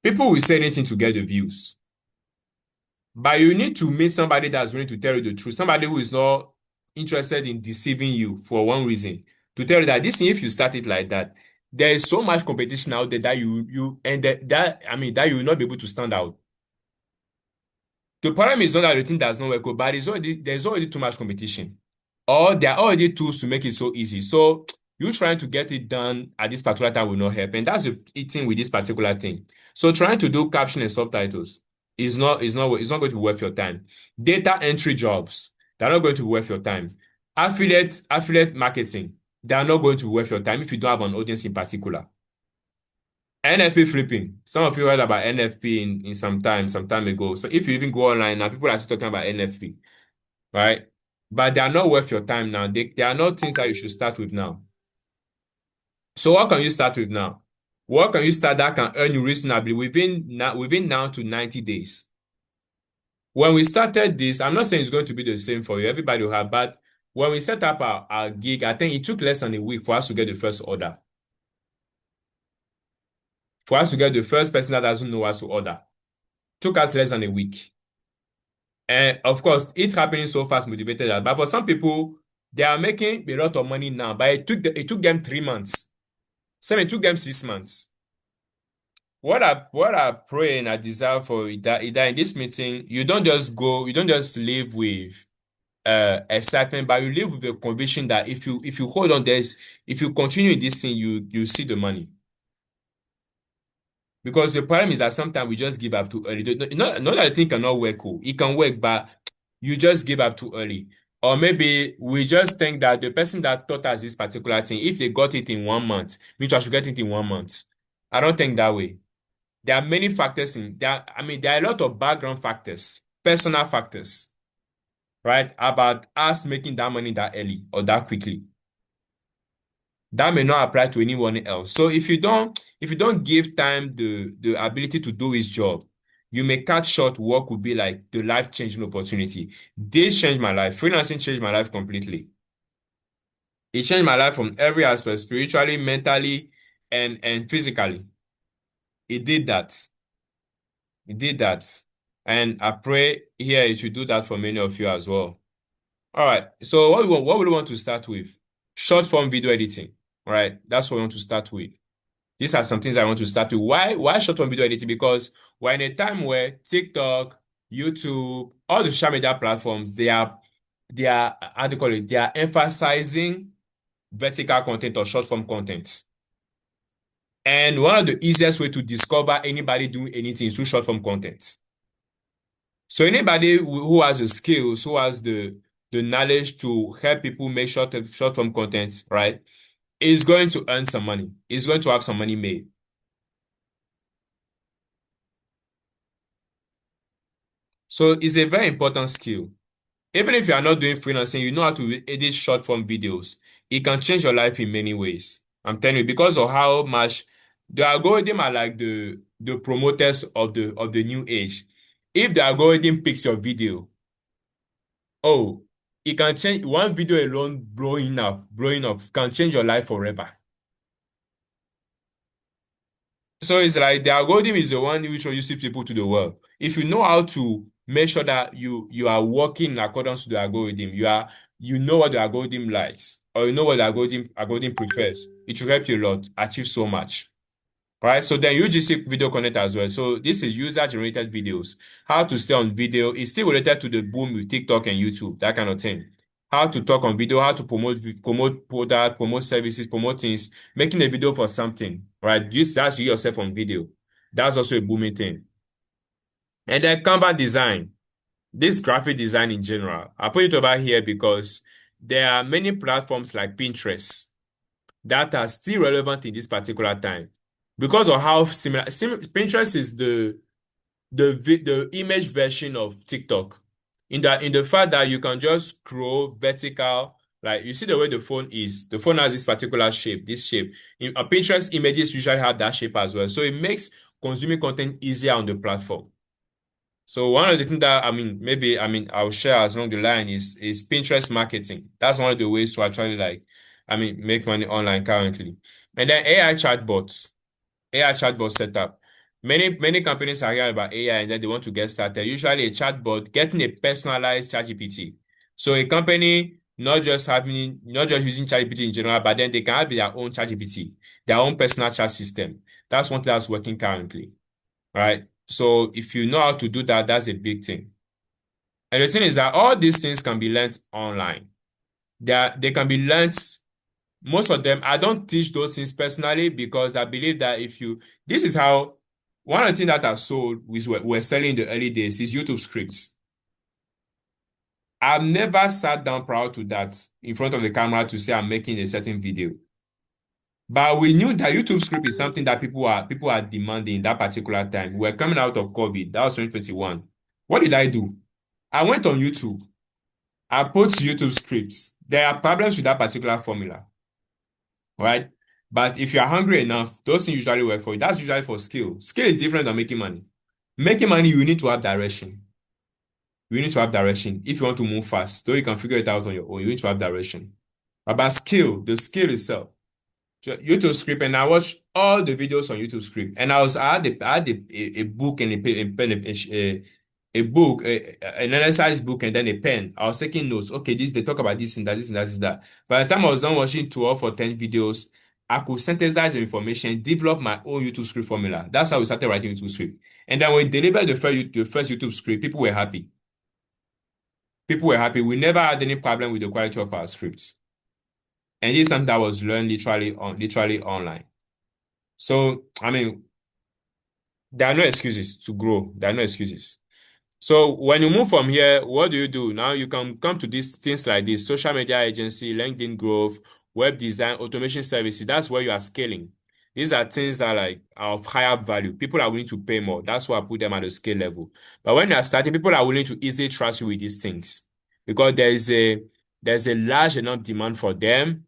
A: people will say anything to get the views. But you need to meet somebody that's willing to tell you the truth, somebody who is not interested in deceiving you for one reason, to tell you that this thing, if you start it like that, there is so much competition out there that that you will not be able to stand out. The problem is not that the thing does not work, but there's already too much competition. Or there are already tools to make it so easy. So you trying to get it done at this particular time will not help. And that's the thing with this particular thing. So trying to do caption and subtitles is not going to be worth your time. Data entry jobs, they're not going to be worth your time. Affiliate marketing, they are not going to be worth your time if you don't have an audience in particular. NFP flipping. Some of you heard about NFP in some time ago. So if you even go online now, people are still talking about NFP, right? But they are not worth your time now. They are not things that you should start with now. So what can you start with now? What can you start that can earn you reasonably within now to 90 days? When we started this, I'm not saying it's going to be the same for you. Everybody will have, but when we set up our gig, I think it took less than a week for us to get the first order. For us to get the first person that doesn't know us to order. Took us less than a week. And of course, it happening so fast motivated us. But for some people, they are making a lot of money now, but it took them 3 months. Some it took them 6 months. What I pray and I desire for is that in this meeting, you don't just live with excitement, but you live with the conviction that if you hold on this, if you continue in this thing, you see the money. Because the problem is that sometimes we just give up too early. Not that the thing cannot work, oh. It can work, but you just give up too early. Or maybe we just think that the person that taught us this particular thing, if they got it in 1 month, which I should get it in 1 month. I don't think that way. There are many factors there are a lot of background factors, personal factors, right? About us making that money that early or that quickly. That may not apply to anyone else. So if you don't give time the ability to do his job, you may cut short what could be like the life-changing opportunity. This changed my life. Freelancing changed my life completely. It changed my life from every aspect, spiritually, mentally, and physically. It did that. It did that. And I pray here it should do that for many of you as well. All right. So what we want to start with? Short form video editing. All right. That's what we want to start with. These are some things I want to start with. Why short form video editing? Because we're in a time where TikTok, YouTube, all the social media platforms, they are how do you call it? They are emphasizing vertical content or short form content. And one of the easiest way to discover anybody doing anything is through short form content. So anybody who has the skills, who has the knowledge to help people make short form content, right, is going to earn some money. Is going to have some money made. So it's a very important skill. Even if you are not doing freelancing, you know how to edit short form videos. It can change your life in many ways. I'm telling you, because of how much the algorithm are like the promoters of the new age. If the algorithm picks your video, oh, it can change one video alone blowing up can change your life forever. So it's like the algorithm is the one which introduces people to the world. If you know how to make sure that you are working in accordance to the algorithm, you know what the algorithm likes, or you know what the algorithm prefers, it will help you a lot, achieve so much. Right? So then UGC video content as well. So this is user generated videos. How to stay on video is still related to the boom with TikTok and YouTube, that kind of thing. How to talk on video, how to promote product, promote services, promote things, making a video for something, right? That's you yourself on video. That's also a booming thing. And then Canva design, this graphic design in general. I put it over here because there are many platforms like Pinterest that are still relevant in this particular time because of how similar Pinterest is the image version of TikTok in the fact that you can just scroll vertical, like you see the way the phone is. The phone has this particular shape, this shape. Pinterest images usually have that shape as well, so it makes consuming content easier on the platform. So one of the things that maybe I'll share as along the line is Pinterest marketing. That's one of the ways to actually make money online currently. And then AI chatbot setup. Many companies are hearing about AI and then they want to get started. Usually a chatbot getting a personalized ChatGPT. So a company not just using ChatGPT in general, but then they can have their own ChatGPT, their own personal chat system. That's one thing that's working currently. Right? So if you know how to do that, that's a big thing. And the thing is that all these things can be learned online. They can be learned. Most of them, I don't teach those things personally because I believe that this is how, one of the things that I sold, which we're selling in the early days, is YouTube scripts. I've never sat down proud to that in front of the camera to say I'm making a certain video. But we knew that YouTube script is something that people are demanding in that particular time. We're coming out of COVID. That was 2021. What did I do? I went on YouTube. I put YouTube scripts. There are problems with that particular formula, right? But if you're hungry enough, those things usually work for you. That's usually for skill. Skill is different than making money. Making money, you need to have direction. You need to have direction. If you want to move fast, though you can figure it out on your own, you need to have direction. About skill, the skill itself. YouTube script, and I watched all the videos on YouTube script. And I had a book and a pen, a book, an exercise book, and then a pen. I was taking notes. Okay, they talk about this and that, this and that, this and that. By the time I was done watching 12 or 10 videos, I could synthesize the information, develop my own YouTube script formula. That's how we started writing YouTube script. And then when we delivered the first YouTube script, people were happy. People were happy. We never had any problem with the quality of our scripts. And this is something that was learned literally online. So, there are no excuses to grow. There are no excuses. So when you move from here, what do you do? Now you can come to these things like this: social media agency, LinkedIn growth, web design, automation services. That's where you are scaling. These are things that are of higher value. People are willing to pay more. That's why I put them at the scale level. But when you are starting, people are willing to easily trust you with these things because there's a large enough demand for them,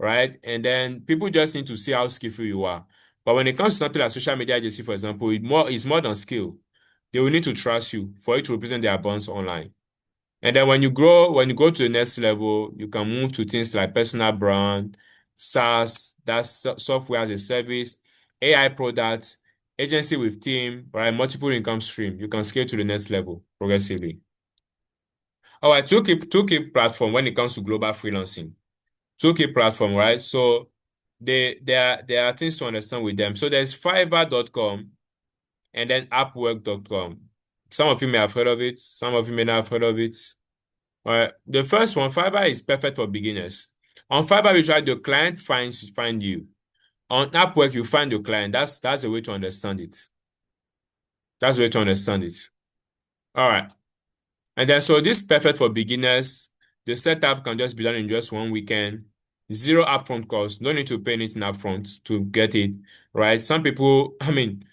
A: right? And then people just need to see how skillful you are. But when it comes to something like social media agency, for example, it's more than skill. They will need to trust you for you to represent their brands online. And then when you go to the next level, you can move to things like personal brand, SaaS, that's software as a service, AI products, agency with team, right? Multiple income stream. You can scale to the next level progressively. All right, two key platform when it comes to global freelancing. Two key platform, right? So there are things to understand with them. So there's Fiverr.com and then Upwork.com. Some of you may have heard of it. Some of you may not have heard of it. All right. The first one, Fiverr is perfect for beginners. On Fiverr, usually the client find you. On Upwork, you find your client. That's the way to understand it. That's the way to understand it. All right. And then so this is perfect for beginners. The setup can just be done in just one weekend. Zero upfront cost. No need to pay anything upfront to get it. Right? Some people, I mean,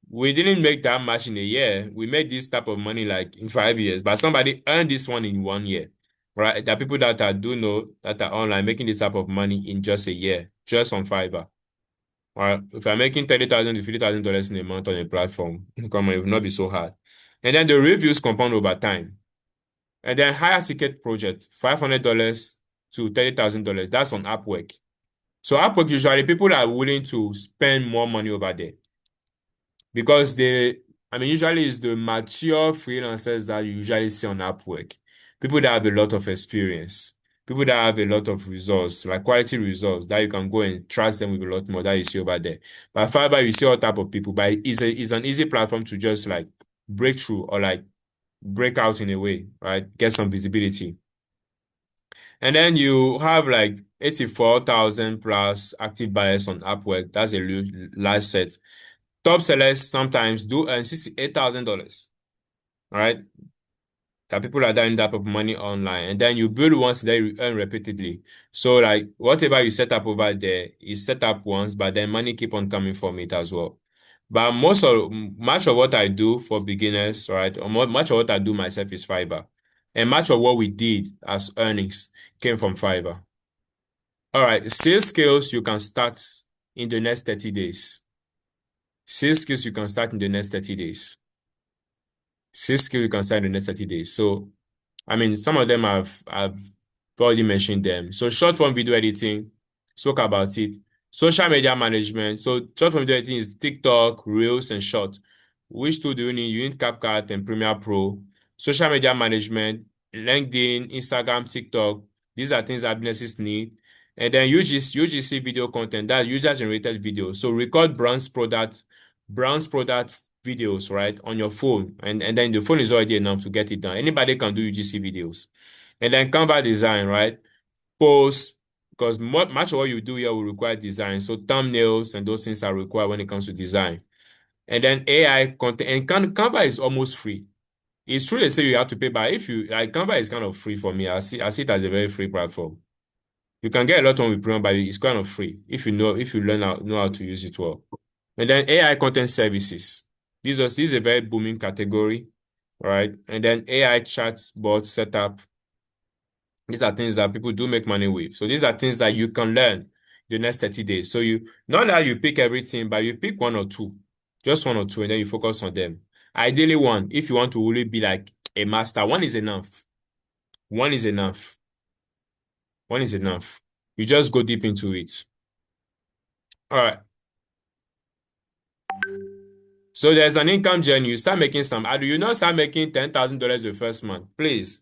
A: we didn't make that much in a year. We made this type of money like in 5 years, but somebody earned this one in 1 year. Right? There are people that I do know that are online making this type of money in just a year, just on Fiverr. All right. If I'm making $30,000 to $50,000 in a month on a platform, come on, it will not be so hard. And then the reviews compound over time. And then higher ticket project, $500 to $30,000. That's on Upwork. So Upwork, usually people are willing to spend more money over there because usually it's the mature freelancers that you usually see on Upwork. People that have a lot of experience, people that have a lot of results, like quality results that you can go and trust them with a lot more that you see over there. But Fiverr, you see all type of people, but it's an easy platform to just like break through or like break out in a way, right? Get some visibility. And then you have like 84,000 plus active buyers on Upwork. That's a large set. Top sellers sometimes do earn $68,000. All right. That people are doing that of money online. And then you build once, then you earn repeatedly. So like whatever you set up over there is set up once, but then money keep on coming from it as well. But much of what I do for beginners, right, or much of what I do myself is Fiverr. And much of what we did as earnings came from Fiverr. All right, sales skills you can start in the next 30 days. Sales skills you can start in the next 30 days. Sales skill you can start in the next 30 days. So, I mean, some of them I've already mentioned them. So, short form video editing, spoke about it. Social media management. So, short form video editing is TikTok, Reels, and Short. Which tool do you need? You need CapCut and Premiere Pro. Social media management, LinkedIn, Instagram, TikTok. These are things that businesses need. And then UGC video content, that user-generated video. So record brands product videos, right, on your phone. And then the phone is already enough to get it done. Anybody can do UGC videos. And then Canva design, right? Post, because much of what you do here will require design. So thumbnails and those things are required when it comes to design. And then AI content. And Canva is almost free. It's true they say you have to pay, but if you like Canva is kind of free for me. I see it as a very free platform. You can get a lot on with Premium, but it's kind of free if you know how to use it well. And then AI content services. This is a very booming category, right? And then AI chatbot setup. These are things that people do make money with. So these are things that you can learn the next 30 days. So you not that you pick everything, but you pick one or two, just one or two, and then you focus on them. Ideally, one, if you want to really be like a master, one is enough. One is enough. One is enough. You just go deep into it. All right. So there's an income journey. You start making some. Do you not start making $10,000 the first month? Please,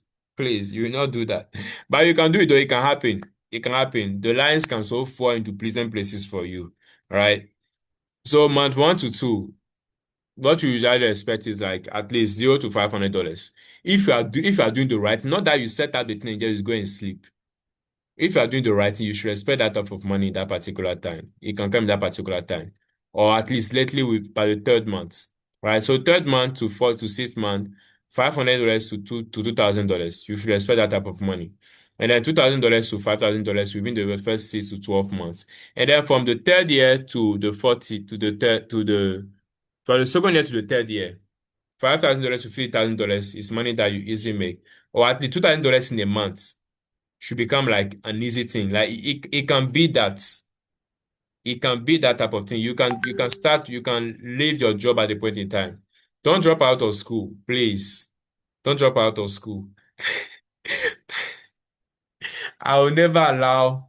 A: you will not do that. But you can do it though. It can happen. It can happen. The lines can so fall into pleasant places for you. All right. So month 1 to 2, what you usually expect is like at least $0 to $500. If you are doing the right, not that you set up the thing and just go and sleep. If you are doing the right thing, you should expect that type of money in that particular time. It can come in that particular time. Or at least lately by the third month. Right? So third month to fourth to sixth month, $500 to $2,000. You should expect that type of money. And then $2,000 to $5,000 within the first 6 to 12 months. And then from the third year to the 40 to the third to the from the second year to the third year, $5,000 to $50,000 is money that you easily make. Or at least $2,000 in a month should become like an easy thing. Like it can be that. It can be that type of thing. You can leave your job at a point in time. Don't drop out of school, please. Don't drop out of school. I will never allow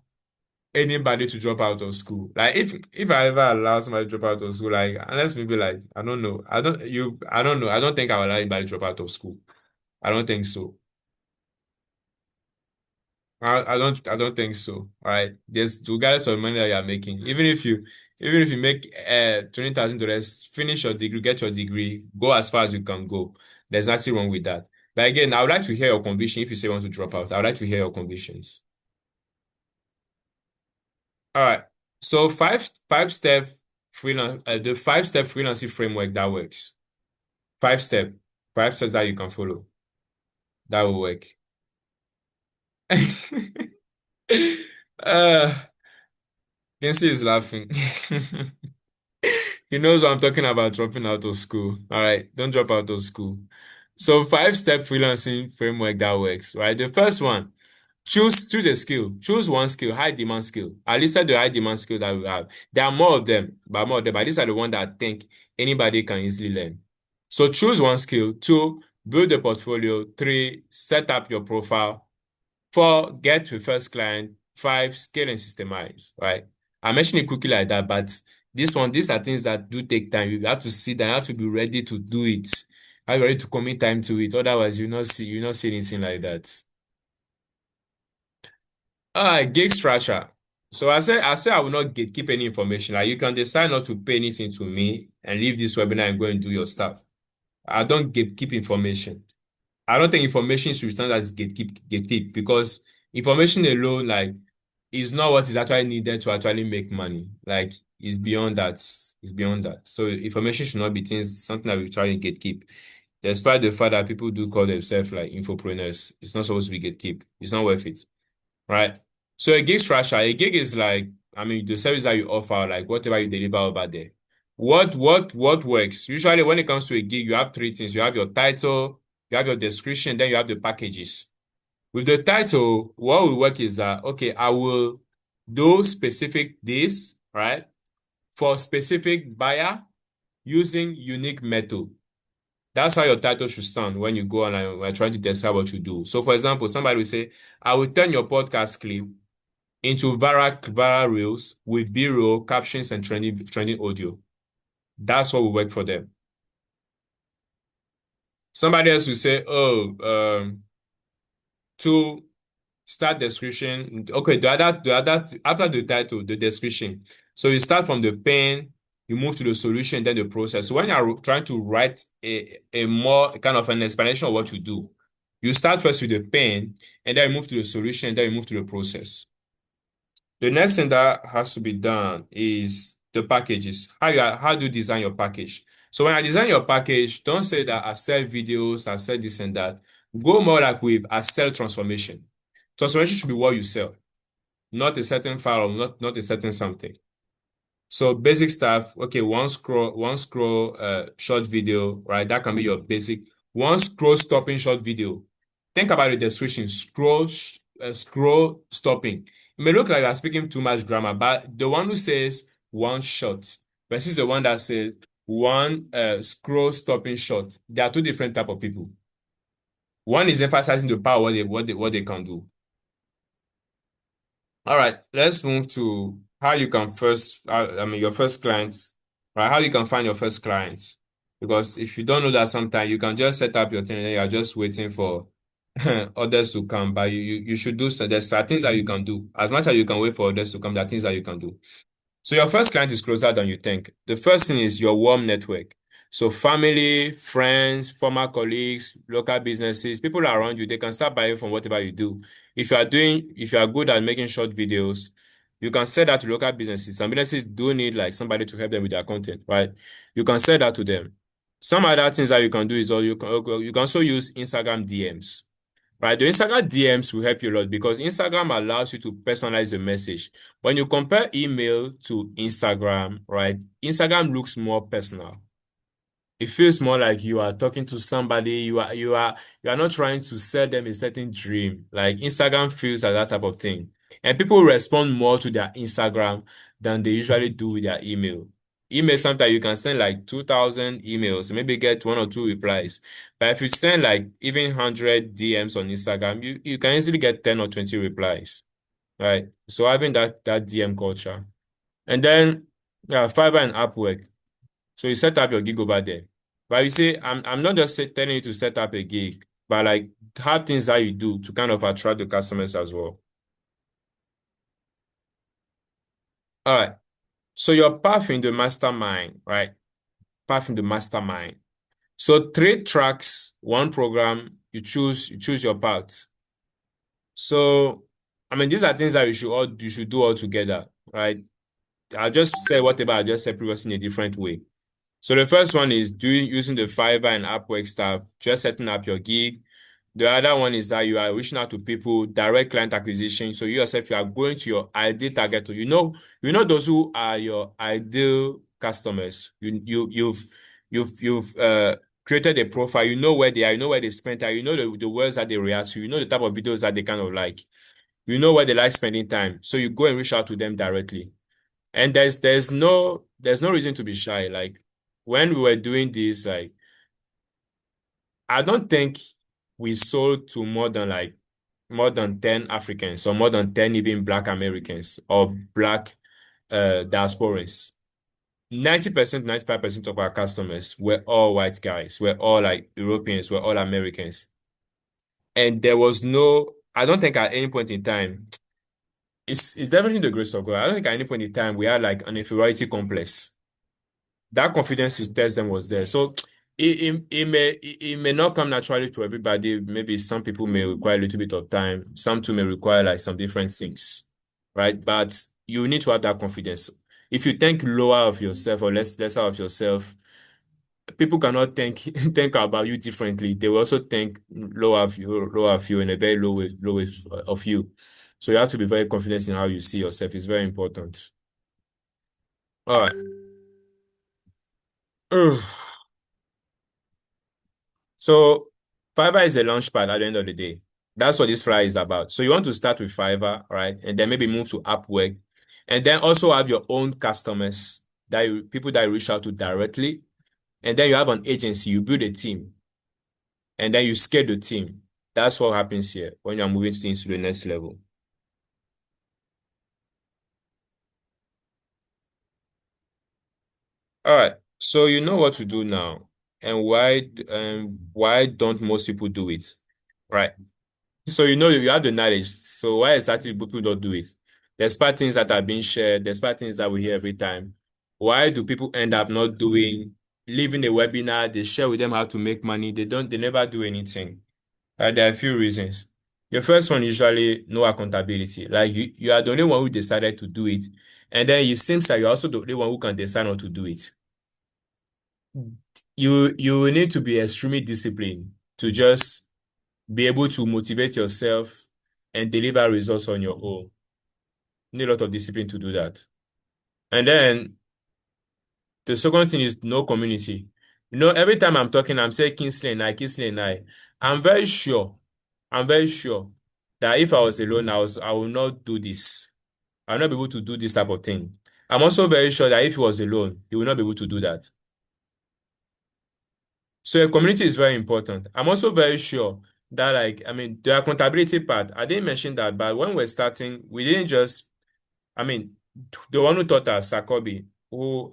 A: anybody to drop out of school. Like if I ever allow somebody to drop out of school, like unless maybe like I don't know. I don't know. I don't think I will allow anybody to drop out of school. I don't think so. I don't think so. All right. There's regardless of the money that you are making, even if you make 20,000 dollars, finish your degree, get your degree, go as far as you can go. There's nothing wrong with that. But again, I would like to hear your conviction if you say you want to drop out. I would like to hear your convictions. All right. So five step freelance the 5 step freelancing framework that works. 5 step, 5 steps that you can follow. That will work. uh Kinsey is laughing. He knows what I'm talking about dropping out of school. All right, don't drop out of school. So 5 step freelancing framework that works, right? The first one, choose a skill. Choose one skill, high demand skill. I listed the high demand skill that we have. There are more of them, but these are the ones that I think anybody can easily learn. So choose one skill. Two, build a portfolio. Three, set up your profile. Four, get to first client. Five, scale and systemize, right? I mentioned it quickly like that, but these are things that do take time. You have to sit down, you have to be ready to do it. You have to be ready to commit time to it. Otherwise, you not see anything like that. Gig structure. So I will not keep any information. Like you can decide not to pay anything to me and leave this webinar and go and do your stuff. I don't keep information. I don't think information should be something that's gatekeep because information alone, like, is not what is actually needed to actually make money. Like, it's beyond that. It's beyond that. So information should not be something that we try and gatekeep. Despite the fact that people do call themselves like infopreneurs, it's not supposed to be gatekeep. It's not worth it, right? So a gig structure, a gig is like, I mean, the service that you offer, like whatever you deliver over there. What works? Usually when it comes to a gig, you have three things. You have your title, you have your description, then you have the packages. With the title, what will work is that, okay, I will do specific this, right? For specific buyer using unique method. That's how your title should sound when you go on and are trying to describe what you do. So for example, somebody will say, I will turn your podcast clip into viral reels with B-roll, captions, and trending audio. That's what will work for them. Somebody else will say, oh, to start description. Okay, after the title, the description. So you start from the pain, you move to the solution, then the process. So when you're trying to write a more kind of an explanation of what you do, you start first with the pain, and then you move to the solution, then you move to the process. The next thing that has to be done is the packages. How do you design your package? So when I design your package, don't say that I sell videos, I sell this and that. Go more like with I sell transformation. Transformation should be what you sell, not a certain file, or not a certain something. So basic stuff, okay, one scroll short video, right? That can be your basic one scroll stopping short video. Think about the description, scroll stopping. It may look like I'm speaking too much grammar, but the one who says one shot versus the one that says one scroll stopping short, there are two different type of people. One is emphasizing the power what they can do. All right, let's move to how you can your first clients, right? How you can find your first clients. Because if you don't know that sometimes you can just set up your thing and then you're just waiting for others to come. But you should do so. There's things that you can do. As much as you can wait for others to come, there are things that you can do. So your first client is closer than you think. The first thing is your warm network. So family, friends, former colleagues, local businesses, people around you, they can start buying from whatever you do. If you are good at making short videos, you can sell that to local businesses. Some businesses do need like somebody to help them with their content, right? You can sell that to them. Some other things that you can do is you can also use Instagram DMs. Right, the Instagram DMs will help you a lot because Instagram allows you to personalize the message. When you compare email to Instagram, right, Instagram looks more personal. It feels more like you are talking to somebody. You are not trying to sell them a certain dream. Like Instagram feels like that type of thing. And people respond more to their Instagram than they usually do with their email. Email, sometimes you can send like 2,000 emails, maybe get one or two replies. But if you send like even 100 DMs on Instagram, you can easily get 10 or 20 replies. right? So having that DM culture. And then yeah, Fiverr and Upwork. So you set up your gig over there. But you say, I'm not just telling you to set up a gig, but like how things that you do to kind of attract the customers as well. All right. So your path in the mastermind, right? Path in the mastermind. So three tracks, one program, you choose your path. So I mean these are things that you should do all together, right? I'll just say whatever I just said previously in a different way. So the first one is doing using the Fiverr and Upwork stuff, just setting up your gig. The other one is that you are reaching out to people, direct client acquisition. So you yourself, you are going to your ideal target. You know those who are your ideal customers. You've created a profile. You know where they are. You know where they spend time. You know the words that they react to. You know the type of videos that they kind of like. You know where they like spending time. So you go and reach out to them directly. And there's no reason to be shy. Like when we were doing this, like I don't think we sold to more than 10 Africans or more than 10 even Black Americans or Black diasporans. 90%, 95% of our customers were all white guys, were all like Europeans, were all Americans. And there was no, I don't think at any point in time, it's definitely the grace of God. I don't think at any point in time we had like an inferiority complex. That confidence to test them was there. So it may not come naturally to everybody. Maybe some people may require a little bit of time. Some too may require like some different things, right? But you need to have that confidence. If you think lower of yourself or lesser of yourself, people cannot think think about you differently. They will also think lower of you in a very low way of you. So you have to be very confident in how you see yourself. It's very important. All right. So Fiverr is a launch pad at the end of the day. That's what this flyer is about. So you want to start with Fiverr, right? And then maybe move to Upwork. And then also have your own customers people that you reach out to directly. And then you have an agency, you build a team, and then you scale the team. That's what happens here when you're moving things to the next level. All right. So you know what to do now. And why don't most people do it? Right. So you have the knowledge. So why exactly people don't do it? Despite things that are being shared, despite things that we hear every time, why do people end up not doing, leaving a webinar, they share with them how to make money, they never do anything. There are a few reasons. The first one usually no accountability. Like you are the only one who decided to do it. And then it seems like you're also the only one who can decide not to do it. You will need to be extremely disciplined to just be able to motivate yourself and deliver results on your own. You need a lot of discipline to do that. And then the second thing is no community. Every time I'm talking, I'm saying Kingsley and I, Kingsley and I. I'm very sure, I'm very sure that if I was alone, I will not do this. I'll not be able to do this type of thing. I'm also very sure that if he was alone, he will not be able to do that. So a community is very important. I'm also very sure that like, I mean, the accountability part, I didn't mention that, but when we're starting, we didn't just, I mean, the one who taught us, Sakobi, who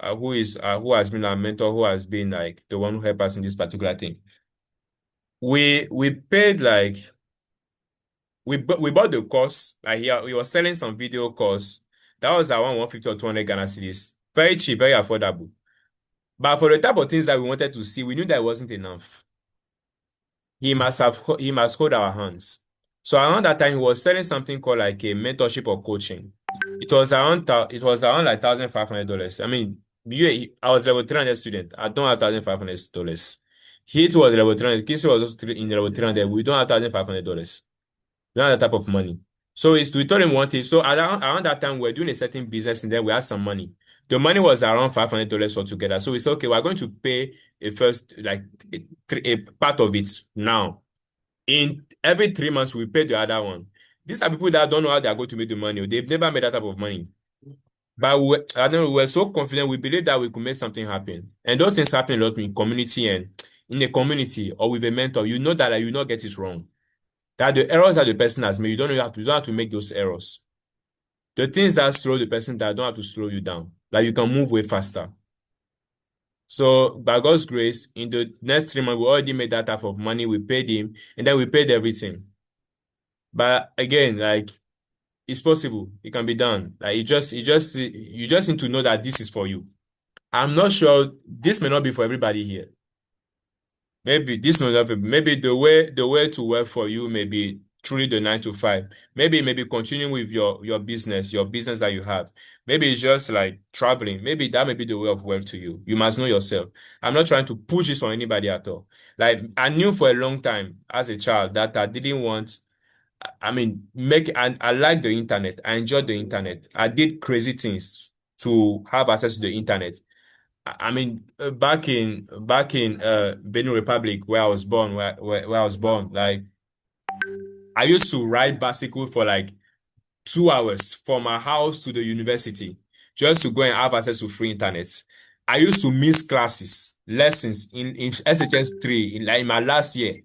A: has been our mentor, who has been like the one who helped us in this particular thing. We paid like we bought the course. Like he was selling some video course. That was around 150 or 200 Ghana cedis. Very cheap, very affordable. But for the type of things that we wanted to see, we knew that it wasn't enough. He must hold our hands. So around that time, he was selling something called like a mentorship or coaching. It was around like $1,500. I mean, I was level 300 student. I don't have $1,500. He too was level 300. Kisi was also in level 300. We don't have $1,500. We don't have that type of money. So we told him one thing. So around that time, we were doing a certain business and then we had some money. The money was around $500 altogether. So we said, okay, we're going to pay a first, like a part of it now. In every 3 months, we pay the other one. These are people that don't know how they are going to make the money. They've never made that type of money. But I don't know, we were so confident. We believed that we could make something happen. And those things happen a lot in community and in a community or with a mentor. You know that like, you not get it wrong. That the errors that the person has made, you don't have to make those errors. The things that slow the person down don't have to slow you down. Like you can move way faster. So by God's grace, in the next 3 months, we already made that type of money. We paid him, and then we paid everything. But again, like it's possible. It can be done. Like you just need to know that this is for you. I'm not sure this may not be for everybody here. Maybe this may not be, maybe the way to work for you may be truly the 9 to 5. Maybe continuing with your business that you have. Maybe it's just like traveling. Maybe that may be the way of work to you. You must know yourself. I'm not trying to push this on anybody at all. Like I knew for a long time as a child that I didn't want. I mean, make and I like the internet. I enjoyed the internet. I did crazy things to have access to the internet. I mean, back in Benin Republic, where I was born, where I was born, like I used to ride bicycle for like 2 hours from my house to the university just to go and have access to free internet. I used to miss lessons in SHS 3 in my last year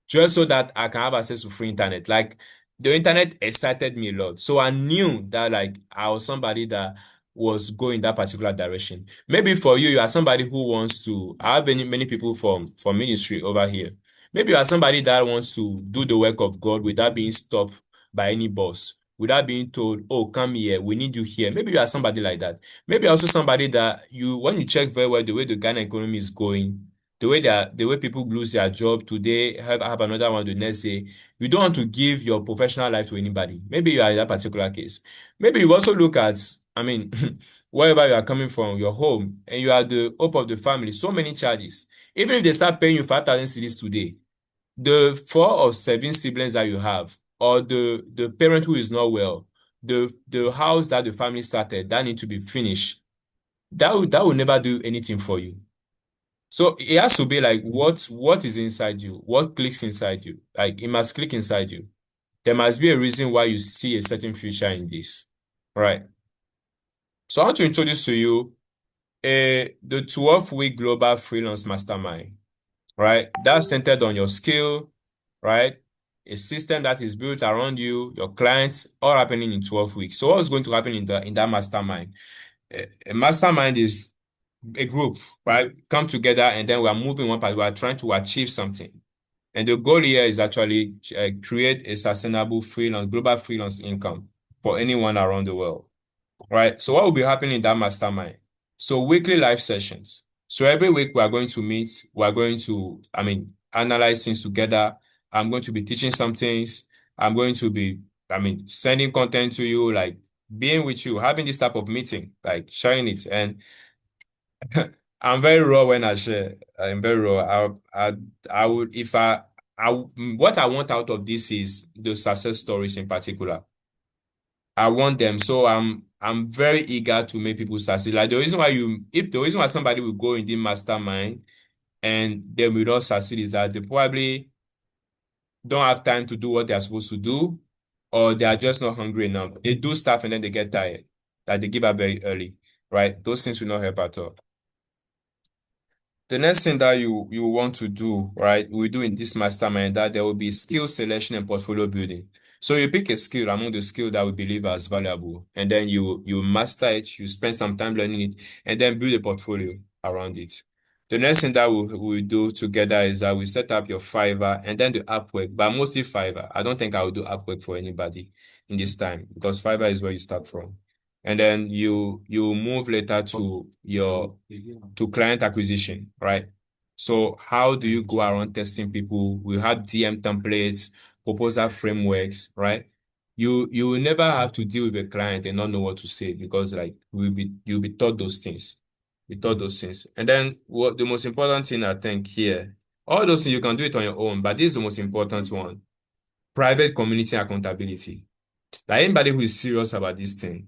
A: just so that I can have access to free internet. Like the internet excited me a lot. So I knew that like I was somebody that was going that particular direction. Maybe for you, you are somebody who wants to. I have many people from ministry over here. Maybe you are somebody that wants to do the work of God without being stopped by any boss, without being told, oh, come here, we need you here. Maybe you are somebody like that. Maybe also somebody that when you check very well the way the Ghana economy is going, the way people lose their job today, have another one the next day, you don't want to give your professional life to anybody. Maybe you are in that particular case. Maybe you also look at, I mean, wherever you are coming from, your home, and you are the hope of the family, so many charges. Even if they start paying you 5,000 cedis today, the 4 or 7 siblings that you have, or the parent who is not well, the house that the family started that need to be finished, that will never do anything for you. So it has to be like what is inside you, what clicks inside you. Like it must click inside you. There must be a reason why you see a certain future in this. Right. So I want to introduce to you the 12-week global freelance mastermind. Right? That's centered on your skill, right? A system that is built around you, your clients, all happening in 12 weeks. So what's going to happen in that mastermind? A mastermind is a group, right? Come together and then we are moving one part. We are trying to achieve something. And the goal here is actually create a sustainable global freelance income for anyone around the world. Right. So what will be happening in that mastermind? So weekly live sessions. So every week we are going to meet. We are going to, I mean, analyze things together. I'm going to be teaching some things. I'm going to be, I mean, sending content to you, like being with you, having this type of meeting, like sharing it. And I'm very raw when I share. I'm very raw. I would, if what I want out of this is the success stories in particular. I want them. So I'm very eager to make people succeed. Like the reason why somebody will go in the mastermind and they will not succeed is that they probably don't have time to do what they are supposed to do, or they are just not hungry enough. They do stuff and then they get tired. That they give up very early, right? Those things will not help at all. The next thing that you want to do, right, we do in this mastermind that there will be skill selection and portfolio building. So you pick a skill among the skill that we believe as valuable, and then you master it, you spend some time learning it, and then build a portfolio around it. The next thing that we do together is that we set up your Fiverr and then the Upwork, but mostly Fiverr. I don't think I will do Upwork for anybody in this time because Fiverr is where you start from. And then you move later to client acquisition, right? So how do you go around testing people? We have DM templates, proposal frameworks, right? You will never have to deal with a client and not know what to say because like you'll be taught those things. Be taught those things. And then what the most important thing I think here, all those things you can do it on your own, but this is the most important one. Private community accountability. Like anybody who is serious about this thing,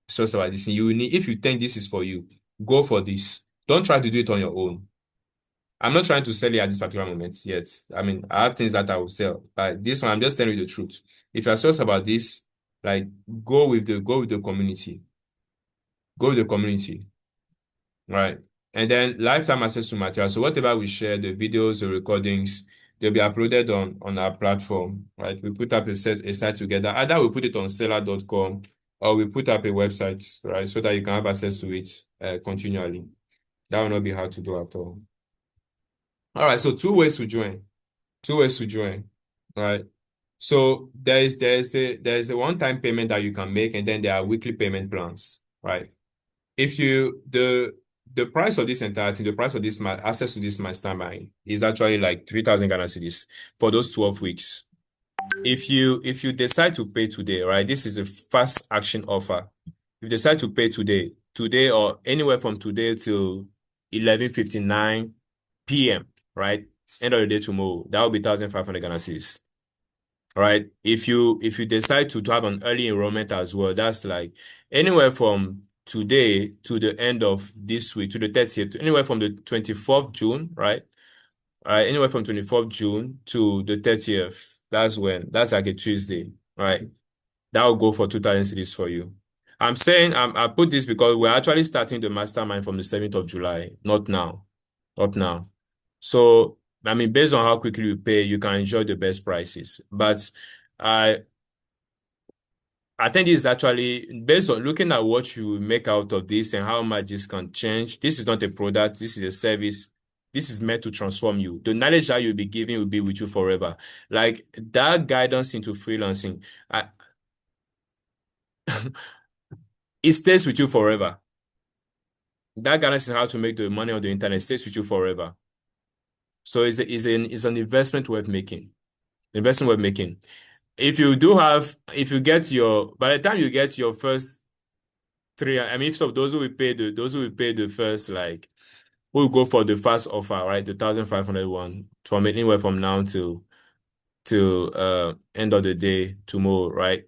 A: serious about this thing, you will need, if you think this is for you, go for this. Don't try to do it on your own. I'm not trying to sell it at this particular moment yet. I mean, I have things that I will sell, but this one, I'm just telling you the truth. If you're serious about this, like go with the community. Go with the community, right? And then lifetime access to material. So whatever we share, the videos, the recordings, they'll be uploaded on our platform, right? We put up a site together. Either we put it on seller.com or we put up a website, right, so that you can have access to it continually. That will not be hard to do at all. All right, so two ways to join. Two ways to join. Right. So there is a one-time payment that you can make, and then there are weekly payment plans. Right. If you the price of this entire thing, the price of this access to this mastermind is actually like 3,000 Ghana cedis for those 12 weeks. If you decide to pay today, right? This is a fast action offer. If you decide to pay today or anywhere from today till 11:59 p.m., right? End of the day tomorrow, that will be 1,500 Ghana cedis. Right? If you decide to have an early enrollment as well, that's like anywhere from today to the end of this week to the 30th, anywhere from the 24th June, right? Anywhere from 24th June to the 30th. That's like a Tuesday, right? That will go for 2,000 cities for you. I'm saying I put this because we're actually starting the mastermind from the 7th of July, not now. Not now. So, I mean, based on how quickly you pay, you can enjoy the best prices. But I I think this is actually based on looking at what you make out of this and how much this can change. This is not a product, this is a service. This is meant to transform you. The knowledge that you'll be giving will be with you forever. Like that guidance into freelancing, it stays with you forever. That guidance in how to make the money on the internet stays with you forever. So it's an investment worth making. Investment worth making. If you get by the time you get your first three, I mean, if so, those who will pay the first, like, who will go for the first offer, right? The 1,500 one from anywhere from now till end of the day tomorrow, right?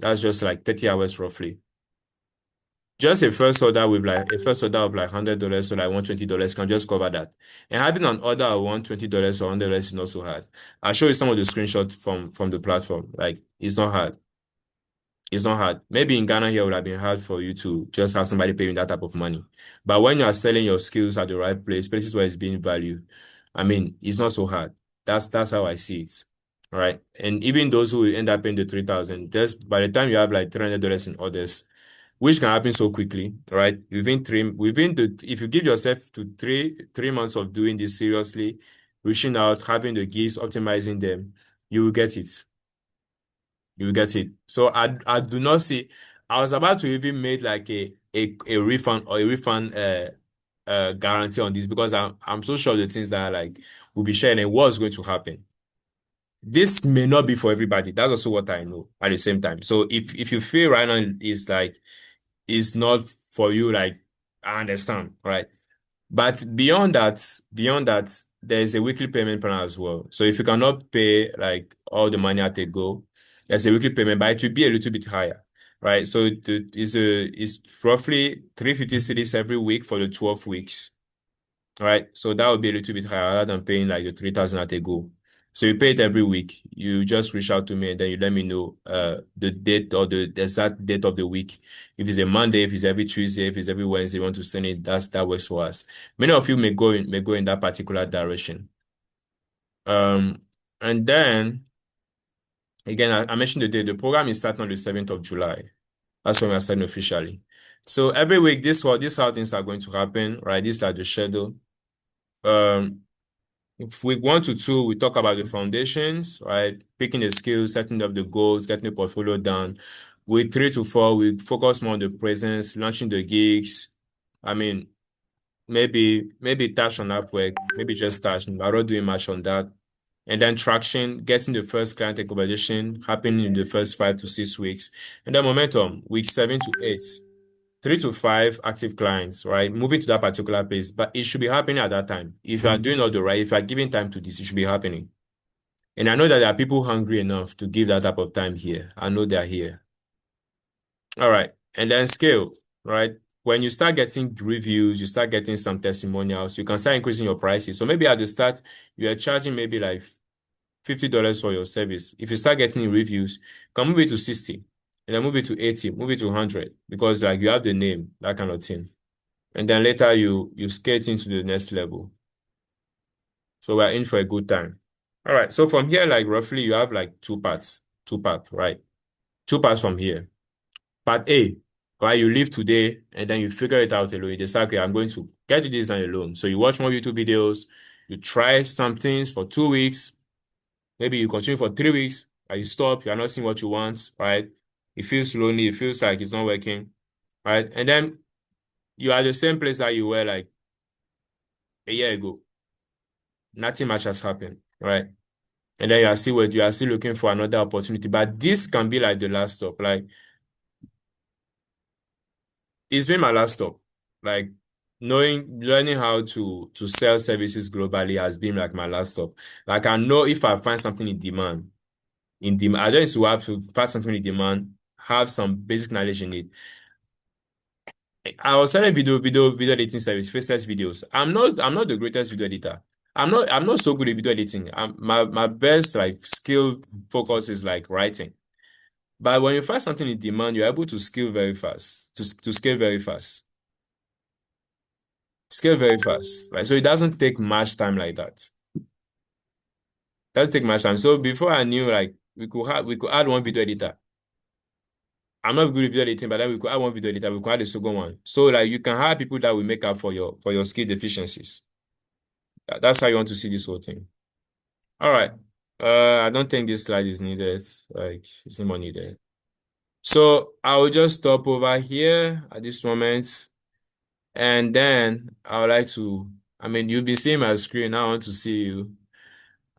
A: That's just like 30 hours roughly. Just a first order of like $100 or like $120 can just cover that. And having an order of $120 or $100 is not so hard. I'll show you some of the screenshots from the platform. Like it's not hard. It's not hard. Maybe in Ghana here it would have been hard for you to just have somebody paying that type of money. But when you are selling your skills at the right place, places where it's being valued, I mean, it's not so hard. That's how I see it. All right. And even those who end up paying the 3,000, just by the time you have like $300 in orders, which can happen so quickly, right? If you give yourself to three months of doing this seriously, reaching out, having the gigs, optimizing them, you will get it. You get it. So I do not see. I was about to even make like a refund or a refund guarantee on this because I'm so sure the things that like will be sharing and what's going to happen. This may not be for everybody. That's also what I know at the same time. So if you feel right now is like it's not for you, like I understand, right? But beyond that, there is a weekly payment plan as well. So if you cannot pay like all the money at a go, there's a weekly payment, but it will be a little bit higher, right? So it's roughly 350 cedis every week for the 12 weeks, right? So that would be a little bit higher rather than paying like the 3,000 at a go. So you pay it every week. You just reach out to me and then you let me know the date or the exact date of the week. If it's a Monday, if it's every Tuesday, if it's every Wednesday, you want to send it, that works for us. Many of you may go in that particular direction. Um, and then again, I mentioned the date. The program is starting on the 7th of July. That's when we are starting officially. So every week, this how things are going to happen, right? This is like the schedule. Um, Week 1 to 2, we talk about the foundations, right? Picking the skills, setting up the goals, getting the portfolio done. Week 3 to 4, we focus more on the presence, launching the gigs. I mean, maybe touch on Upwork, maybe just touch. I'm not doing much on that. And then traction, getting the first client accommodation happening in the first 5 to 6 weeks. And then momentum, week 7 to 8. 3 to 5 active clients, right? Moving to that particular place, but it should be happening at that time. If you are doing all the right, if you are giving time to this, it should be happening. And I know that there are people hungry enough to give that type of time here. I know they're here. All right. And then scale, right? When you start getting reviews, you start getting some testimonials, you can start increasing your prices. So maybe at the start, you are charging maybe like $50 for your service. If you start getting reviews, you can move it to 60, and then move it to 80, move it to 100, because like you have the name, that kind of thing. And then later you skate into the next level. So we're in for a good time. All right. So from here, like roughly you have like two parts, right? Two parts from here. Part A, right? You live today and then you figure it out alone. You decide, okay, I'm going to get this done alone. So you watch more YouTube videos, you try some things for 2 weeks, maybe you continue for 3 weeks, and you stop, you're not seeing what you want, right? It feels lonely, it feels like it's not working, right? And then you are the same place that you were like a year ago. Nothing much has happened, right? And then you are still looking for another opportunity. But this can be like the last stop. Like it's been my last stop. Like learning how to sell services globally has been like my last stop. Like I know if I find something in demand, I just have to find something in demand, have some basic knowledge in it. I was selling video editing service, faceless videos. I'm not the greatest video editor. I'm not so good at video editing. My best like skill focus is like writing. But when you find something in demand, you're able to scale very fast. To scale very fast. Scale very fast. Like so it doesn't take much time like that. Doesn't take much time. So before I knew like we could add one video editor. I'm not good at video editing, but then we could add one video editor, we could add a second one. So like you can hire people that will make up for your skill deficiencies. That's how you want to see this whole thing. All right. I don't think this slide is needed. Like it's not more needed. So I will just stop over here at this moment. And then I would like to, I mean, you've been seeing my screen. Now I want to see you.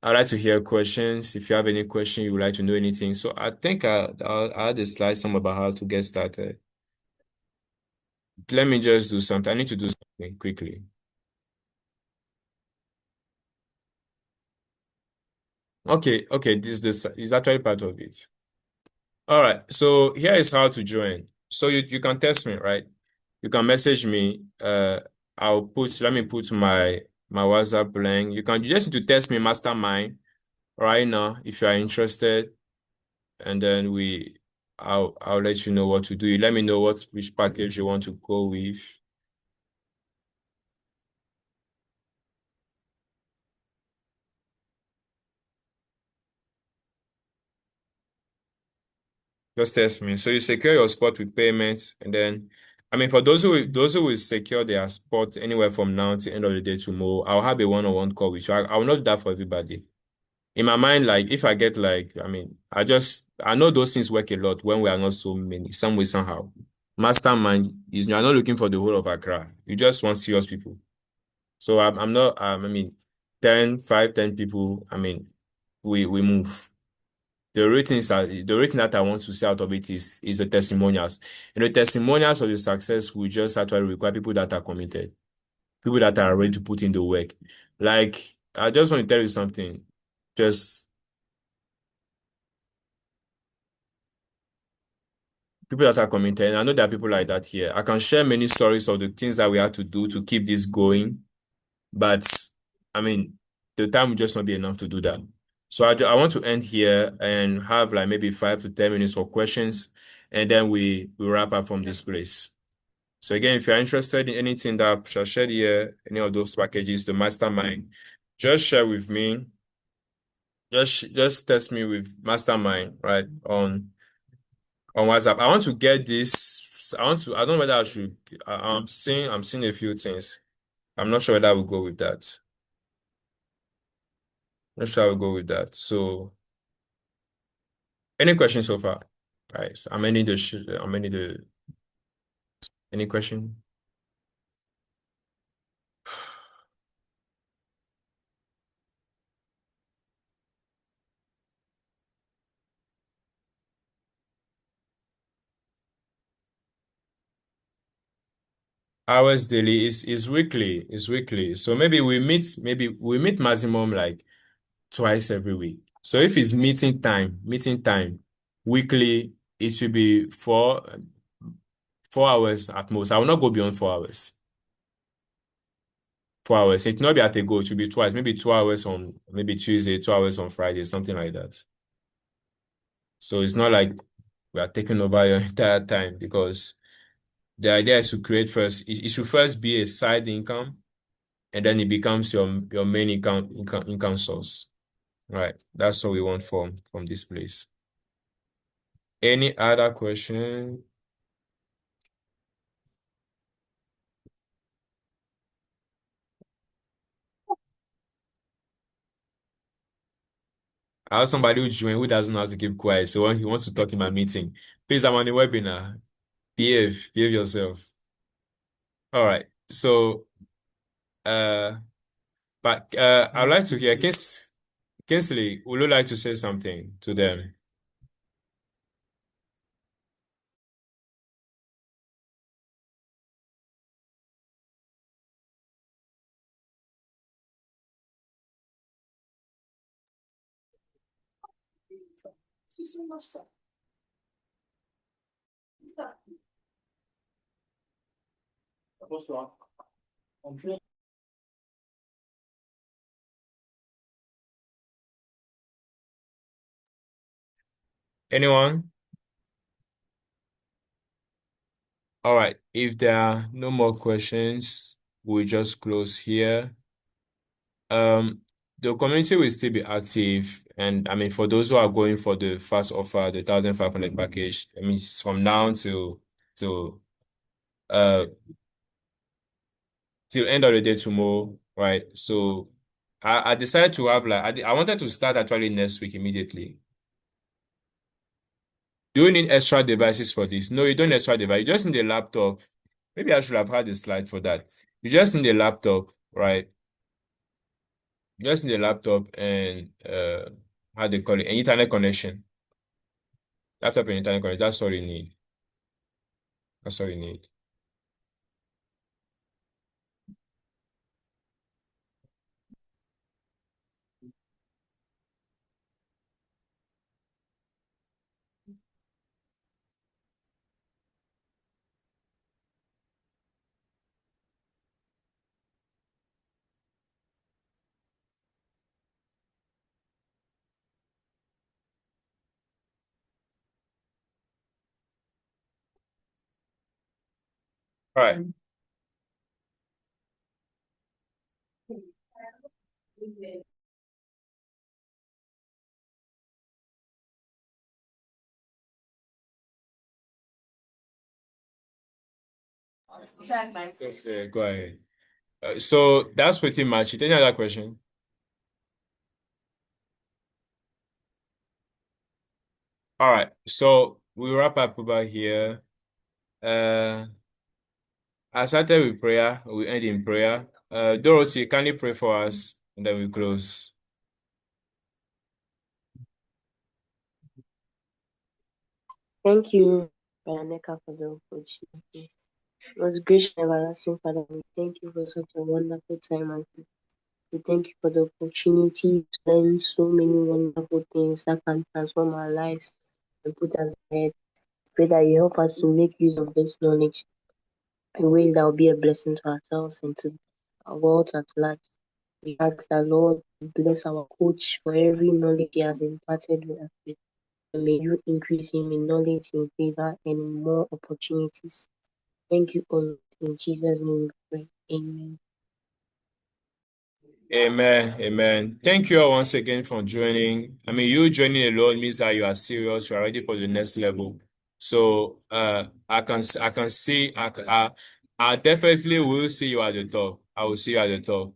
A: I'd like to hear questions. If you have any question, you would like to know anything. So I think I'll add a slide some about how to get started. Let me just do something. I need to do something quickly. Okay, this is actually part of it. All right, so here is how to join. So you can text me, right? You can message me. Let me put my WhatsApp link. You just need to text me mastermind right now if you are interested, and then I'll let you know what to do. You let me know which package you want to go with. Just text me. So you secure your spot with payments, and then I mean for those who will secure their spot anywhere from now to end of the day tomorrow, I'll have a one-on-one call with you. I will not do that for everybody. In my mind, like if I get like, I mean, I know those things work a lot when we are not so many, some way, somehow. Mastermind is you're not looking for the whole of Accra. You just want serious people. So I'm not I mean 10 people, I mean, we move. The rating that I want to see out of it is the testimonials. And the testimonials of the success will just actually require people that are committed, people that are ready to put in the work. Like, I just want to tell you something. Just people that are committed. I know there are people like that here. I can share many stories of the things that we have to do to keep this going, but I mean, the time will just not be enough to do that. So I want to end here and have like maybe 5 to 10 minutes for questions, and then we wrap up from this place. So again, if you're interested in anything that I shall share here, any of those packages, the mastermind, just share with me. Just test me with mastermind, right? On WhatsApp. I want to get this. I don't know whether I should. I'm seeing a few things. I'm not sure whether I will go with that. Not sure I will go with that. So, any questions so far? Guys, any question? Hours daily is weekly. Is weekly. So maybe we meet maximum like twice every week. So if it's meeting time weekly, it should be 4 hours at most. I will not go beyond 4 hours. 4 hours. It will not be at a go. It should be twice. Maybe 2 hours on maybe Tuesday, 2 hours on Friday, something like that. So it's not like we are taking over your entire time because the idea is to create first. It should first be a side income, and then it becomes your main income source. Right. That's what we want from this place. Any other question? I have somebody who joined who doesn't know how to keep quiet, so when he wants to talk in my meeting, please, I'm on the webinar. Behave yourself. All right. So, uh, but I'd like to hear Kingsley. Would you like to say something to them? Anyone? All right. If there are no more questions, we just close here. Um, the community will still be active, and I mean, for those who are going for the first offer, the 1,500 package, I mean, it's from now till uh till end of the day tomorrow, right? So I decided to have like I wanted to start actually next week immediately. Do you need extra devices for this? No, you don't need extra device. You just need a laptop. Maybe I should have had a slide for that. You just need a laptop, right? You just need a laptop and how they call it, an internet connection. Laptop and internet connection. That's all you need. That's all you need. All right. Okay, go ahead. So that's pretty much it. Any other question? All right. So we wrap up over here. Uh, I started with prayer. We end in prayer. Dorothy, can you pray for us? And then we close.
C: Thank you, Veronica, for the opportunity. Most gracious and everlasting Father, we thank you for such a wonderful time. And we thank you for the opportunity to learn so many wonderful things that can transform our lives and put us ahead. Pray that you help us to make use of this knowledge in ways that will be a blessing to ourselves and to our world at large. We ask that Lord bless our coach for every knowledge he has imparted with us. And may you increase him in knowledge, in favor, and in more opportunities. Thank you, all. In Jesus' name we pray. Amen.
A: Amen. Amen. Thank you all once again for joining. I mean, you joining alone means that you are serious, you are ready for the next level. So, I can see, I definitely will see you at the top. I will see you at the top.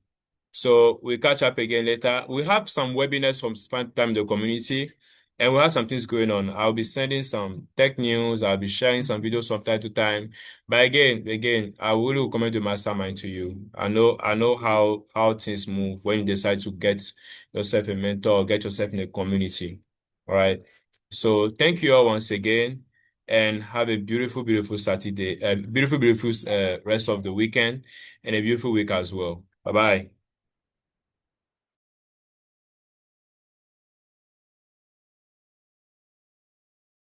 A: So we'll catch up again later. We have some webinars from Span Time in the community, and we have some things going on. I'll be sending some tech news. I'll be sharing some videos from time to time. But again, I will recommend the mastermind to you. I know how things move when you decide to get yourself a mentor or get yourself in a community. All right. So thank you all once again, and have a beautiful Saturday, beautiful rest of the weekend, and a beautiful week as well. Bye bye.